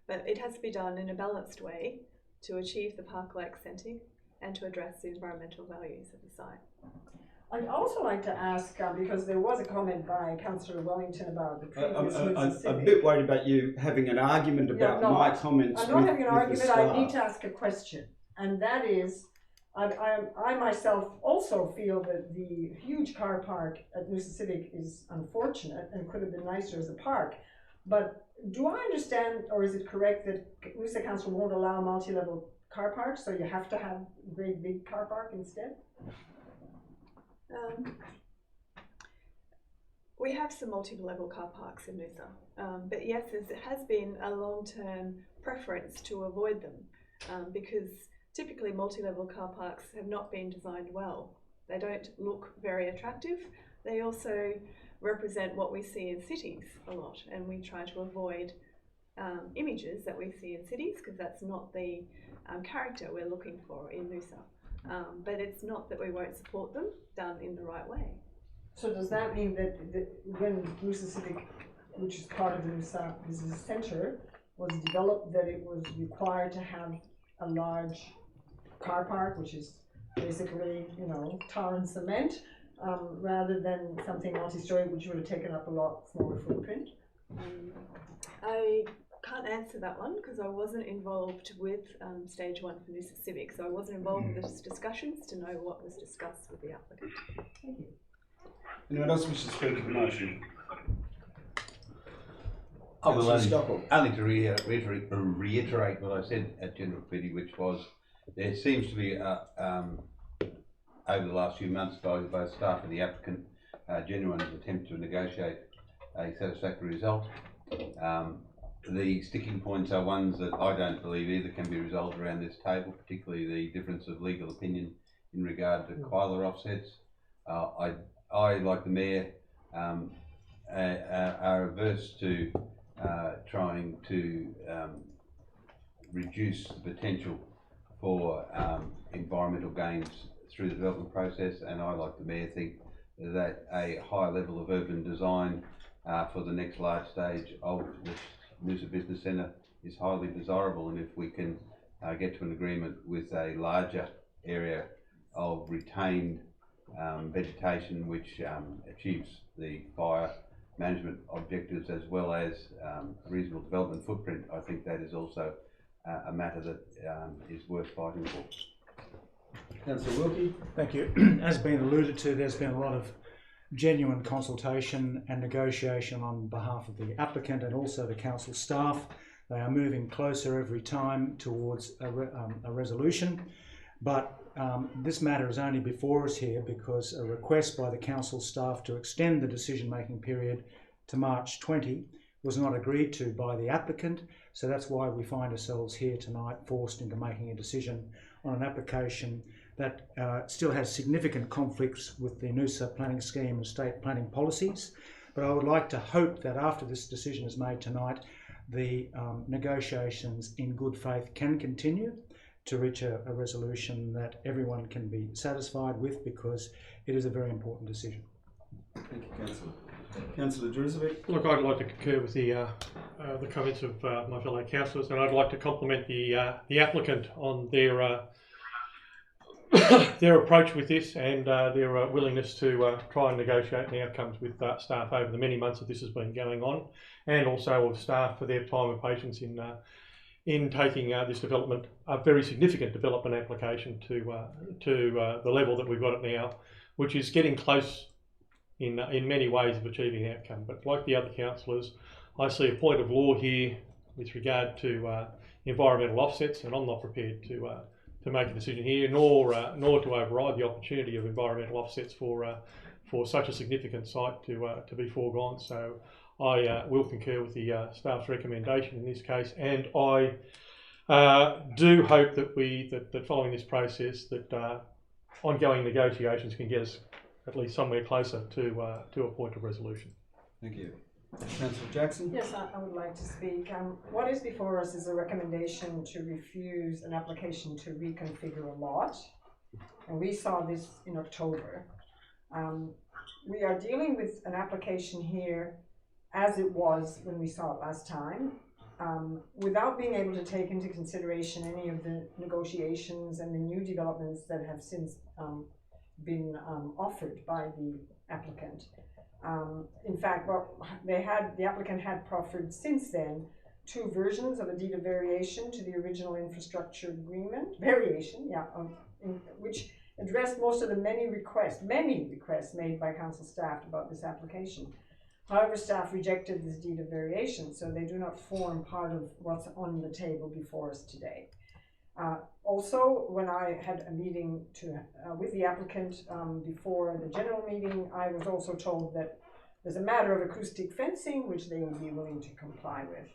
But it has to be done in a balanced way to achieve the park-like setting and to address the environmental values of the site. I'd also like to ask, because there was a comment by Councillor Wellington about the previous Noosa I'm a bit worried about you having an argument about my comments. I'm not having an argument, I need to ask a question. And that is, I myself also feel that the huge car park at Noosa Civic is unfortunate and could have been nicer as a park. But do I understand, or is it correct, that Noosa Council won't allow multi-level car parks, so you have to have a great big car park instead? We have some multi-level car parks in Noosa, but yes, there has been a long-term preference to avoid them because typically multi-level car parks have not been designed well. They don't look very attractive. They also represent what we see in cities a lot, and we try to avoid images that we see in cities because that's not the character we're looking for in Noosa. But it's not that we won't support them done in the right way. So does that mean that when Noosa Civic, which is part of the Noosa Business Centre, was developed, that it was required to have a large car park, which is basically, tar and cement, rather than something multi-story, which would have taken up a lot smaller footprint? I can't answer that one because I wasn't involved with stage 1 for Noosa Civic, so I wasn't involved with the discussions to know what was discussed with the applicant. Thank you. Anyone else wish to speak to the motion? I will only to reiterate what I said at General Committee, which was there seems to be, over the last few months, by both staff and the applicant, a genuine attempt to negotiate a satisfactory result. The sticking points are ones that I don't believe either can be resolved around this table, particularly the difference of legal opinion in regard to Quailer offsets. I, like the Mayor, are averse to trying to reduce the potential for environmental gains through the development process, and I, like the Mayor, think that a high level of urban design for the next large stage of the Noosa Business Centre is highly desirable, and if we can get to an agreement with a larger area of retained vegetation which achieves the fire management objectives as well as reasonable development footprint, I think that is also a matter that is worth fighting for. Councillor Wilkie. Thank you. As been alluded to, there's been a lot of genuine consultation and negotiation on behalf of the applicant and also the council staff. They are moving closer every time towards a resolution. But this matter is only before us here because a request by the council staff to extend the decision-making period to March 20 was not agreed to by the applicant. So that's why we find ourselves here tonight, forced into making a decision on an application that still has significant conflicts with the Noosa planning scheme and state planning policies. But I would like to hope that after this decision is made tonight, the negotiations in good faith can continue to reach a resolution that everyone can be satisfied with, because it is a very important decision. Thank you, Councillor. Councillor Juricevic. Look, I'd like to concur with the comments of my fellow councillors, and I'd like to compliment the applicant on their their approach with this and their willingness to try and negotiate the outcomes with staff over the many months that this has been going on, and also of staff for their time and patience in taking this development, a very significant development application to the level that we've got it now, which is getting close in many ways of achieving an outcome. But like the other councillors, I see a point of law here with regard to environmental offsets, and I'm not prepared to make a decision here, nor to override the opportunity of environmental offsets for such a significant site to be foregone. So I will concur with the staff's recommendation in this case, and I do hope that following this process, that ongoing negotiations can get us at least somewhere closer to a point of resolution. Thank you. Councillor Jackson. Yes, I would like to speak. What is before us is a recommendation to refuse an application to reconfigure a lot, and we saw this in October. We are dealing with an application here as it was when we saw it last time, without being able to take into consideration any of the negotiations and the new developments that have since been offered by the applicant. In fact, the applicant had proffered since then 2 versions of a deed of variation to the original infrastructure agreement, which addressed most of the many requests made by council staff about this application. However, staff rejected this deed of variation, so they do not form part of what's on the table before us today. Also, when I had a meeting with the applicant before the general meeting, I was also told that there's a matter of acoustic fencing which they would be willing to comply with.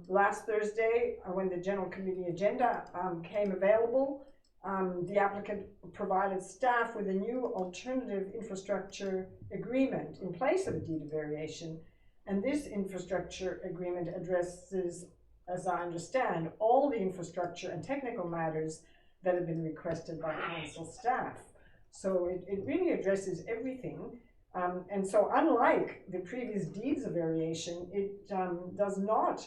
Last Thursday, when the general committee agenda came available, the applicant provided staff with a new alternative infrastructure agreement in place of a deed of variation, and this infrastructure agreement addresses, as I understand, all the infrastructure and technical matters that have been requested by council staff. So it really addresses everything. And so unlike the previous deeds of variation, it does not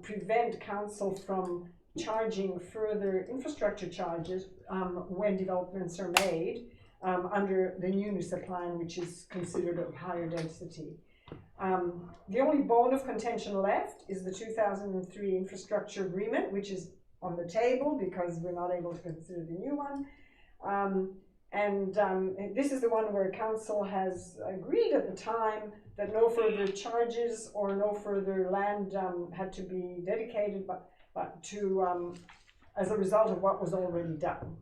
prevent council from charging further infrastructure charges when developments are made under the new Noosa plan, which is considered of higher density. The only bone of contention left is the 2003 infrastructure agreement, which is on the table because we're not able to consider the new one. This is the one where council has agreed at the time that no further charges or no further land had to be dedicated, but to as a result of what was already done.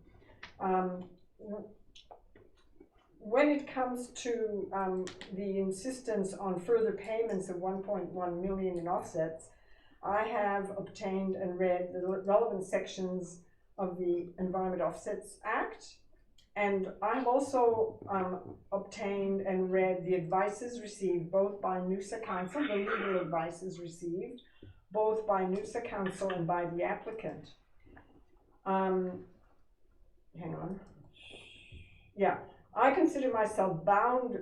When it comes to the insistence on further payments of 1.1 million in offsets, I have obtained and read the relevant sections of the Environment Offsets Act, and I've also obtained and read the advices received both by Noosa Council, the legal advices received both by Noosa Council and by the applicant. Hang on. Yeah. I consider myself bound,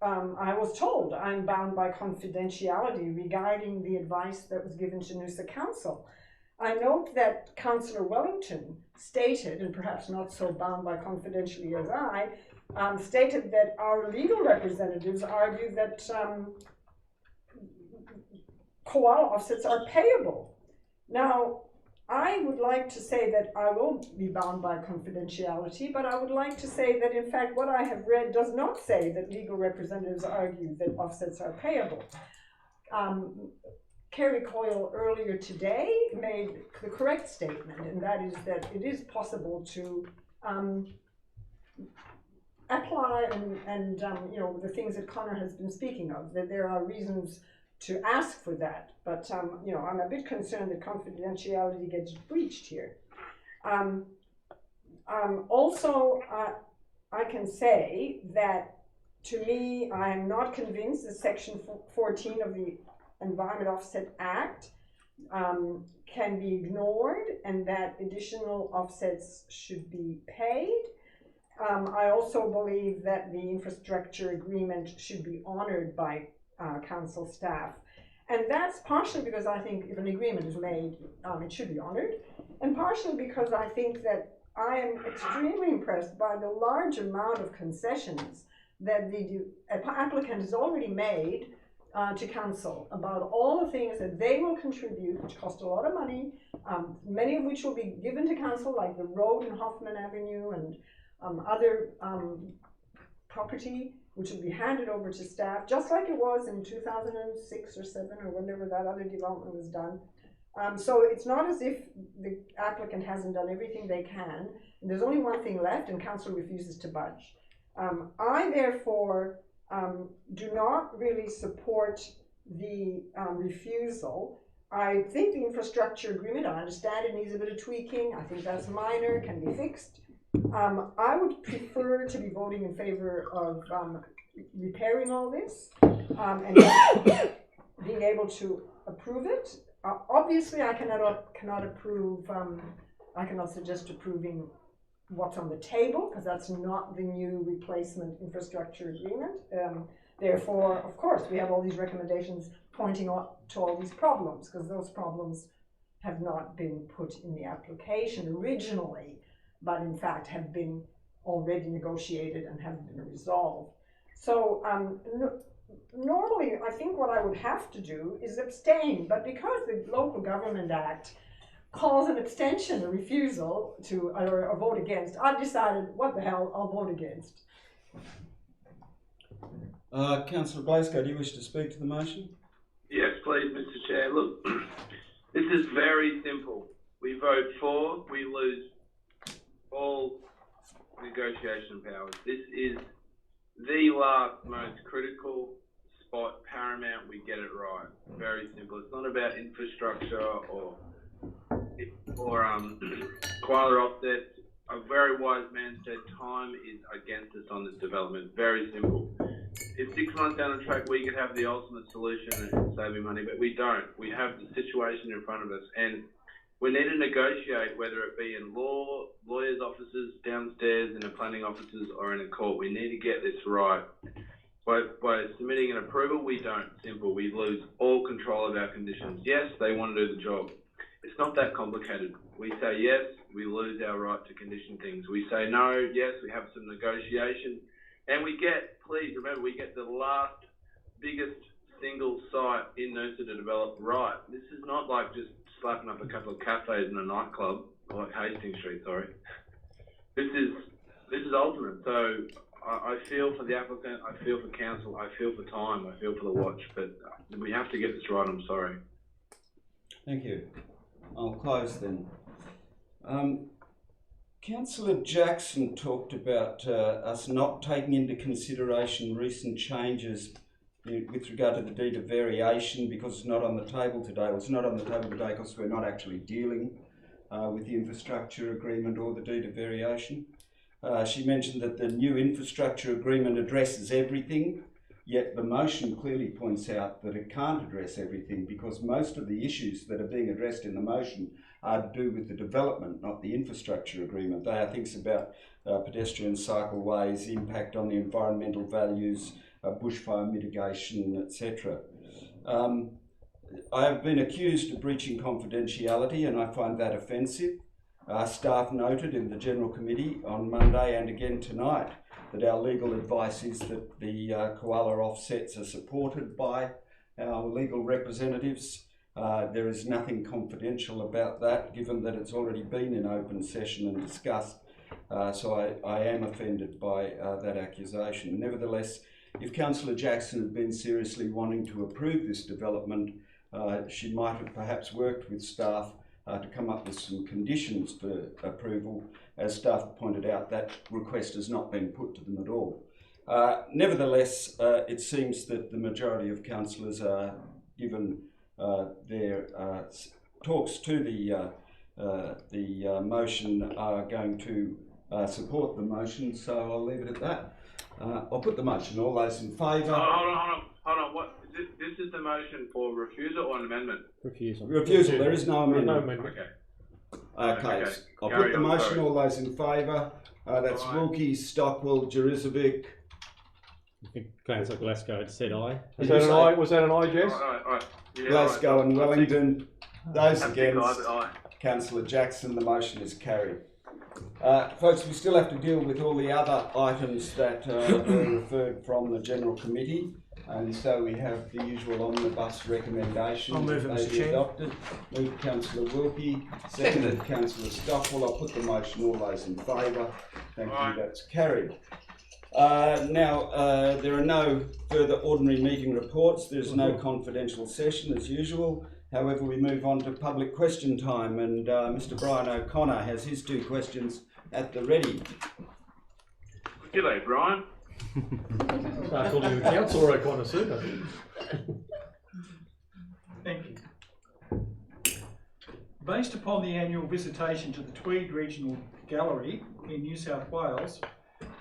I was told I'm bound by confidentiality regarding the advice that was given to Noosa Council. I note that Councillor Wellington stated, and perhaps not so bound by confidentiality as I, stated that our legal representatives argue that koala offsets are payable. Now, I would like to say that I will be bound by confidentiality, but I would like to say that in fact what I have read does not say that legal representatives argue that offsets are payable. Kerry Coyle earlier today made the correct statement, and that is that it is possible to apply and you know, the things that Connor has been speaking of, that there are reasons to ask for that. But you know, I'm a bit concerned that confidentiality gets breached here. Also, I can say that to me, I am not convinced that Section 14 of the Environment Offset Act can be ignored and that additional offsets should be paid. I also believe that the infrastructure agreement should be honoured by council staff. And that's partially because I think if an agreement is made, it should be honoured. And partially because I think that I am extremely impressed by the large amount of concessions that the applicant has already made to council about all the things that they will contribute, which cost a lot of money, many of which will be given to council, like the road in Hoffman Avenue and other property, which will be handed over to staff, just like it was in 2006 or 7 or whenever that other development was done. So it's not as if the applicant hasn't done everything they can. And there's only one thing left, and council refuses to budge. I therefore do not really support the refusal. I think the infrastructure agreement, I understand it needs a bit of tweaking. I think that's minor, can be fixed. I would prefer to be voting in favour of repairing all this and being able to approve it. Obviously, I cannot approve. I cannot suggest approving what's on the table because that's not the new replacement infrastructure agreement. Therefore, of course, we have all these recommendations pointing out to all these problems because those problems have not been put in the application originally, but in fact have been already negotiated and have been resolved. So normally I think what I would have to do is abstain, but because the Local Government Act calls an abstention a refusal to or a vote against, I've decided, what the hell, I'll vote against. Councillor Glasgow, do you wish to speak to the motion? Yes, please, Mr. Chair. Look, this is very simple. We vote for, we lose all negotiation powers. This is the last most critical spot, paramount, we get it right. Very simple. It's not about infrastructure or koala offsets. A very wise man said time is against us on this development. Very simple. If 6 months down the track we could have the ultimate solution and saving money, but we don't. We have the situation in front of us, and we need to negotiate, whether it be in lawyers' offices downstairs, in the planning offices, or in a court. We need to get this right. By submitting an approval, we don't. Simple. We lose all control of our conditions. Yes, they want to do the job. It's not that complicated. We say yes, we lose our right to condition things. We say no, yes, we have some negotiation. And we get, please remember, we get the last biggest single site in Noosa to develop right. This is not like just slapping up a couple of cafes in a nightclub, like Hastings Street, sorry. This is ultimate. So I feel for the applicant, I feel for council, I feel for time, I feel for the watch, but we have to get this right, I'm sorry. Thank you. I'll close then. Councillor Jackson talked about us not taking into consideration recent changes with regard to the deed of variation because it's not on the table today. Well, it's not on the table today because we're not actually dealing with the infrastructure agreement or the deed of variation. She mentioned that the new infrastructure agreement addresses everything, yet the motion clearly points out that it can't address everything because most of the issues that are being addressed in the motion are to do with the development, not the infrastructure agreement. They are things about pedestrian cycleways, impact on the environmental values, bushfire mitigation, etc. I have been accused of breaching confidentiality and I find that offensive. Staff noted in the General Committee on Monday and again tonight that our legal advice is that the koala offsets are supported by our legal representatives. There is nothing confidential about that, given that it's already been in open session and discussed. So I am offended by that accusation. Nevertheless, if Councillor Jackson had been seriously wanting to approve this development, she might have perhaps worked with staff to come up with some conditions for approval. As staff pointed out, that request has not been put to them at all. Nevertheless, it seems that the majority of councillors are given their talks to the motion are going to support the motion, so I'll leave it at that. I'll put the motion. All those in favour? Hold on. What? This is the motion for refusal or an amendment? Refusal. Refusal. There is no amendment. No amendment. Okay. Okay. I'll put the motion. Sorry. All those in favour? That's Wilkie, Stockwell, Jurisovic. I think Councillor Glasgow had said aye. Was that an aye? Was that an aye, Jess? All right. Yeah, Glasgow and Wellington. Those Have against. aye. Councillor Jackson. The motion is carried. Folks, we still have to deal with all the other items that were referred from the General Committee, and so we have the usual omnibus recommendation. I'll move it, Mr. Chair. Adopted. Moved Councillor Wilkie, seconded Councillor Stockwell. I'll put the motion. All those in favour? Thank you. That's carried. Now, there are no further ordinary meeting reports. There's no confidential session as usual. However, we move on to public question time, and Mr. Brian O'Connor has his 2 questions at the ready. G'day, Brian. Start calling you Councillor O'Connor soon, I think. Thank you. Based upon the annual visitation to the Tweed Regional Gallery in New South Wales,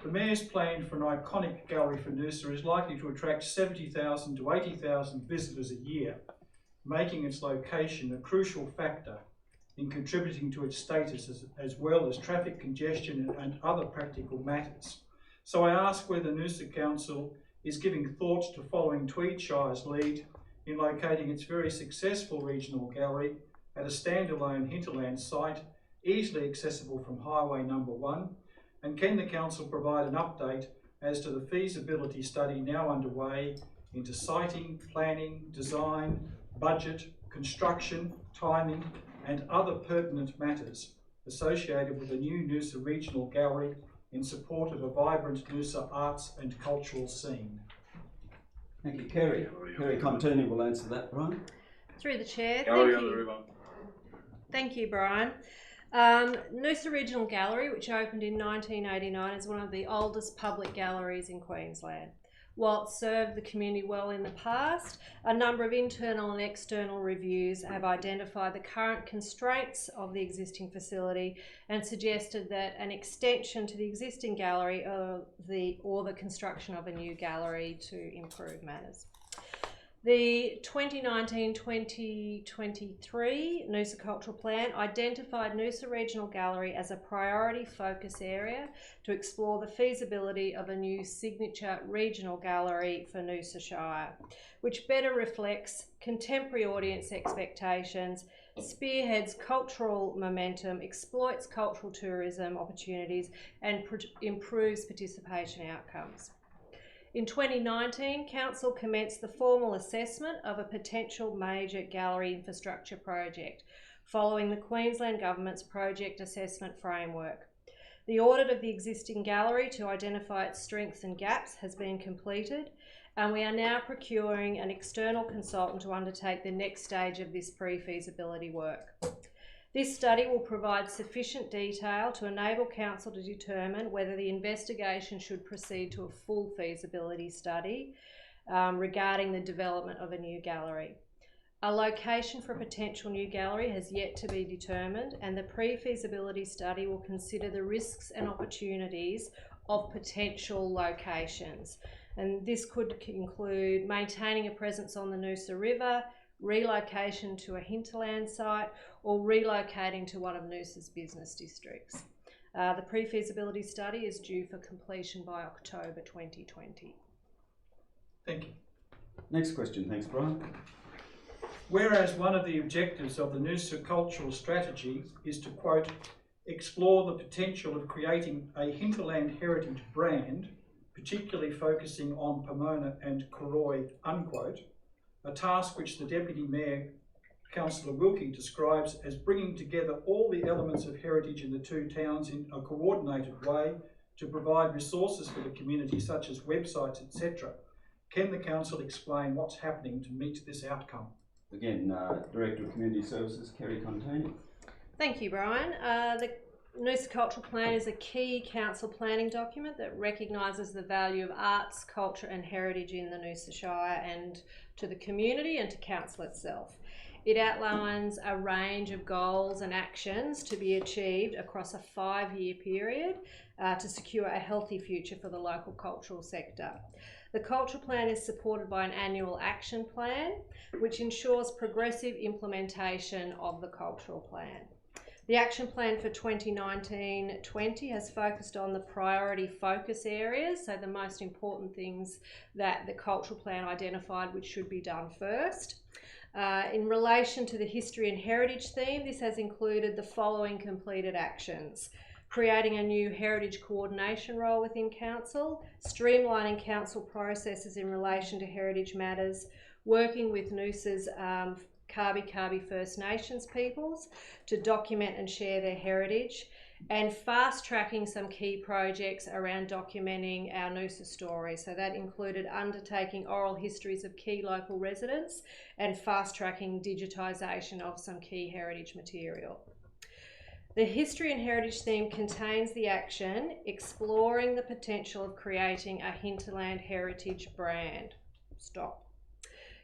the Mayor's plan for an iconic gallery for Noosa is likely to attract 70,000 to 80,000 visitors a year, making its location a crucial factor in contributing to its status as well as traffic congestion and other practical matters. So I ask whether Noosa Council is giving thought to following Tweed Shire's lead in locating its very successful regional gallery at a standalone hinterland site, easily accessible from Highway Number 1, and can the Council provide an update as to the feasibility study now underway into siting, planning, design, budget, construction, timing, and other pertinent matters associated with a new Noosa Regional Gallery in support of a vibrant Noosa arts and cultural scene? Thank you, Kerry. Kerry Contini will answer that, Brian. Through the chair. Gallery on the river. Thank you, Brian. Noosa Regional Gallery, which opened in 1989, is one of the oldest public galleries in Queensland. While it served the community well in the past, a number of internal and external reviews have identified the current constraints of the existing facility and suggested that an extension to the existing gallery or the construction of a new gallery to improve matters. The 2019-2023 Noosa Cultural Plan identified Noosa Regional Gallery as a priority focus area to explore the feasibility of a new signature regional gallery for Noosa Shire, which better reflects contemporary audience expectations, spearheads cultural momentum, exploits cultural tourism opportunities, and improves participation outcomes. In 2019, Council commenced the formal assessment of a potential major gallery infrastructure project, following the Queensland Government's project assessment framework. The audit of the existing gallery to identify its strengths and gaps has been completed, and we are now procuring an external consultant to undertake the next stage of this pre-feasibility work. This study will provide sufficient detail to enable Council to determine whether the investigation should proceed to a full feasibility study regarding the development of a new gallery. A location for a potential new gallery has yet to be determined, and the pre-feasibility study will consider the risks and opportunities of potential locations. And this could include maintaining a presence on the Noosa River, relocation to a hinterland site, or relocating to one of Noosa's business districts. The pre-feasibility study is due for completion by October 2020. Thank you. Next question. Thanks, Brian. Whereas one of the objectives of the Noosa cultural strategy is to, quote, explore the potential of creating a hinterland heritage brand, particularly focusing on Pomona and Cooran, unquote, a task which the Deputy Mayor, Councillor Wilkie, describes as bringing together all the elements of heritage in the two towns in a coordinated way to provide resources for the community, such as websites, etc. Can the Council explain what's happening to meet this outcome? Again, Director of Community Services, Kerry Contini. Thank you, Brian. The Noosa Cultural Plan is a key council planning document that recognises the value of arts, culture and heritage in the Noosa Shire and to the community and to council itself. It outlines a range of goals and actions to be achieved across a 5-year period to secure a healthy future for the local cultural sector. The Cultural Plan is supported by an annual action plan, which ensures progressive implementation of the Cultural Plan. The action plan for 2019-20 has focused on the priority focus areas, so the most important things that the Cultural Plan identified which should be done first. In relation to the history and heritage theme, this has included the following completed actions: creating a new heritage coordination role within council, streamlining council processes in relation to heritage matters, working with Noosa's Kabi First Nations peoples to document and share their heritage, and fast-tracking some key projects around documenting our Noosa story. So that included undertaking oral histories of key local residents and fast-tracking digitisation of some key heritage material. The history and heritage theme contains the action exploring the potential of creating a hinterland heritage brand. Stop.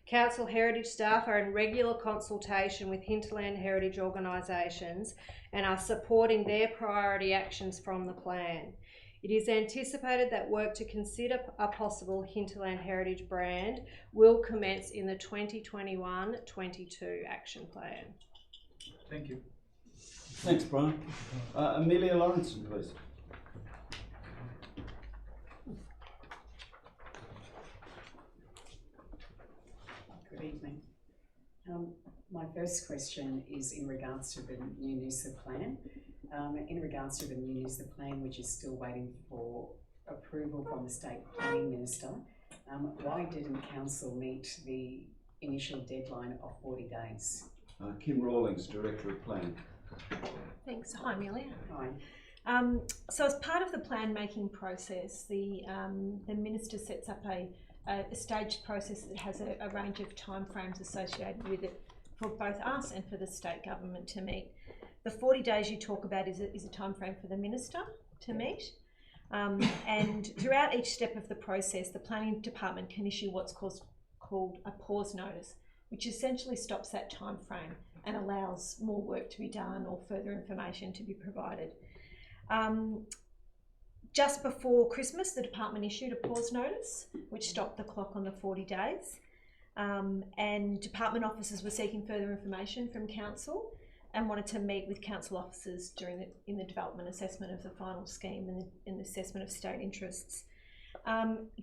Council heritage staff are in regular consultation with hinterland heritage organisations and are supporting their priority actions from the plan. It is anticipated that work to consider a possible hinterland heritage brand will commence in the 2021-22 action plan. Thank you. Thanks, Brian. Amelia Lorentson, please. Good evening. My first question is in regards to the new Noosa plan. In regards to the new Noosa plan, which is still waiting for approval from the State Planning Minister, why didn't Council meet the initial deadline of 40 days? Kim Rawlings, Director of Planning. Thanks. Hi, Amelia. Hi. So as part of the plan making process, the Minister sets up a staged process that has a range of timeframes associated with it for both us and for the state government to meet. The 40 days you talk about is a timeframe for the Minister to meet. And throughout each step of the process, the Planning Department can issue what's called a pause notice, which essentially stops that timeframe and allows more work to be done or further information to be provided. Just before Christmas, the department issued a pause notice, which stopped the clock on the 40 days. And department officers were seeking further information from council and wanted to meet with council officers in the development assessment of the final scheme and in the assessment of state interests.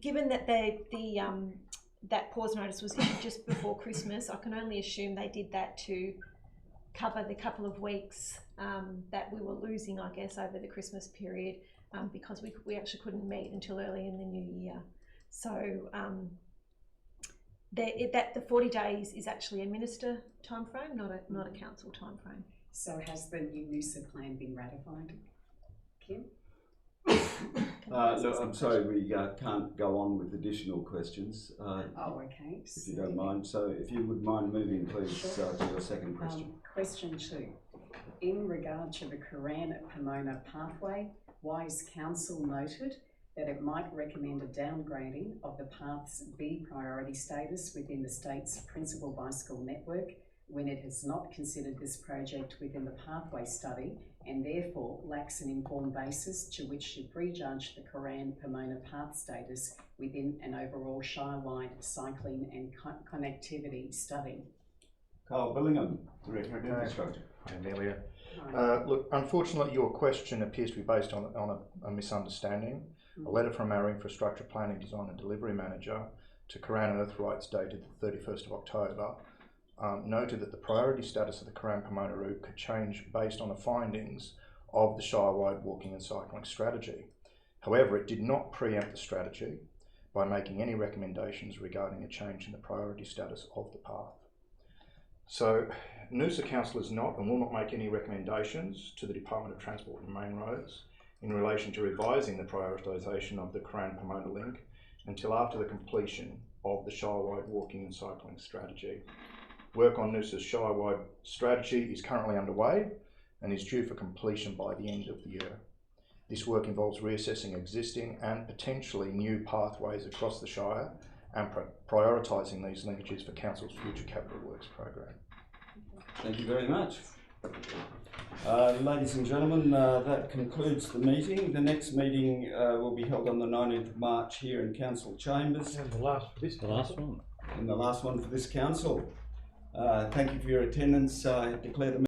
Given that that pause notice was issued just before Christmas, I can only assume they did that to cover the couple of weeks that we were losing, I guess, over the Christmas period, because we actually couldn't meet until early in the new year. So the 40 days is actually a Minister timeframe, not a council timeframe. So has the new Noosa plan been ratified, Kim? Look, I'm sorry, we can't go on with additional questions. Okay. If you don't mind. So if you would mind moving, please, Sure. to your second question. Question 2. In regard to the Cooran Pomona pathway, WISE Council noted that it might recommend a downgrading of the path's B priority status within the state's principal bicycle network when it has not considered this project within the pathway study and therefore lacks an informed basis to which to prejudge the Cooran Pomona path status within an overall Shire-wide cycling and connectivity study. Carl Billingham, Director of Infrastructure. Hi, Amelia. Look, unfortunately, your question appears to be based on a misunderstanding. A letter from our Infrastructure Planning, Design and Delivery Manager to Cooran Earth Rights dated the 31st of October noted that the priority status of the Cooran Pomona route could change based on the findings of the Shire-wide walking and cycling strategy. However, it did not preempt the strategy by making any recommendations regarding a change in the priority status of the path. So, Noosa Council is not and will not make any recommendations to the Department of Transport and Main Roads in relation to revising the prioritisation of the Cooran Pomona link until after the completion of the Shire-wide walking and cycling strategy. Work on Noosa's Shire-wide strategy is currently underway and is due for completion by the end of the year. This work involves reassessing existing and potentially new pathways across the Shire and prioritising these linkages for Council's future capital works program. Thank you very much. Ladies and gentlemen, that concludes the meeting. The next meeting will be held on the 19th of March here in Council Chambers. And the last for this. The last one. And the last one for this council. Thank you for your attendance. I declare the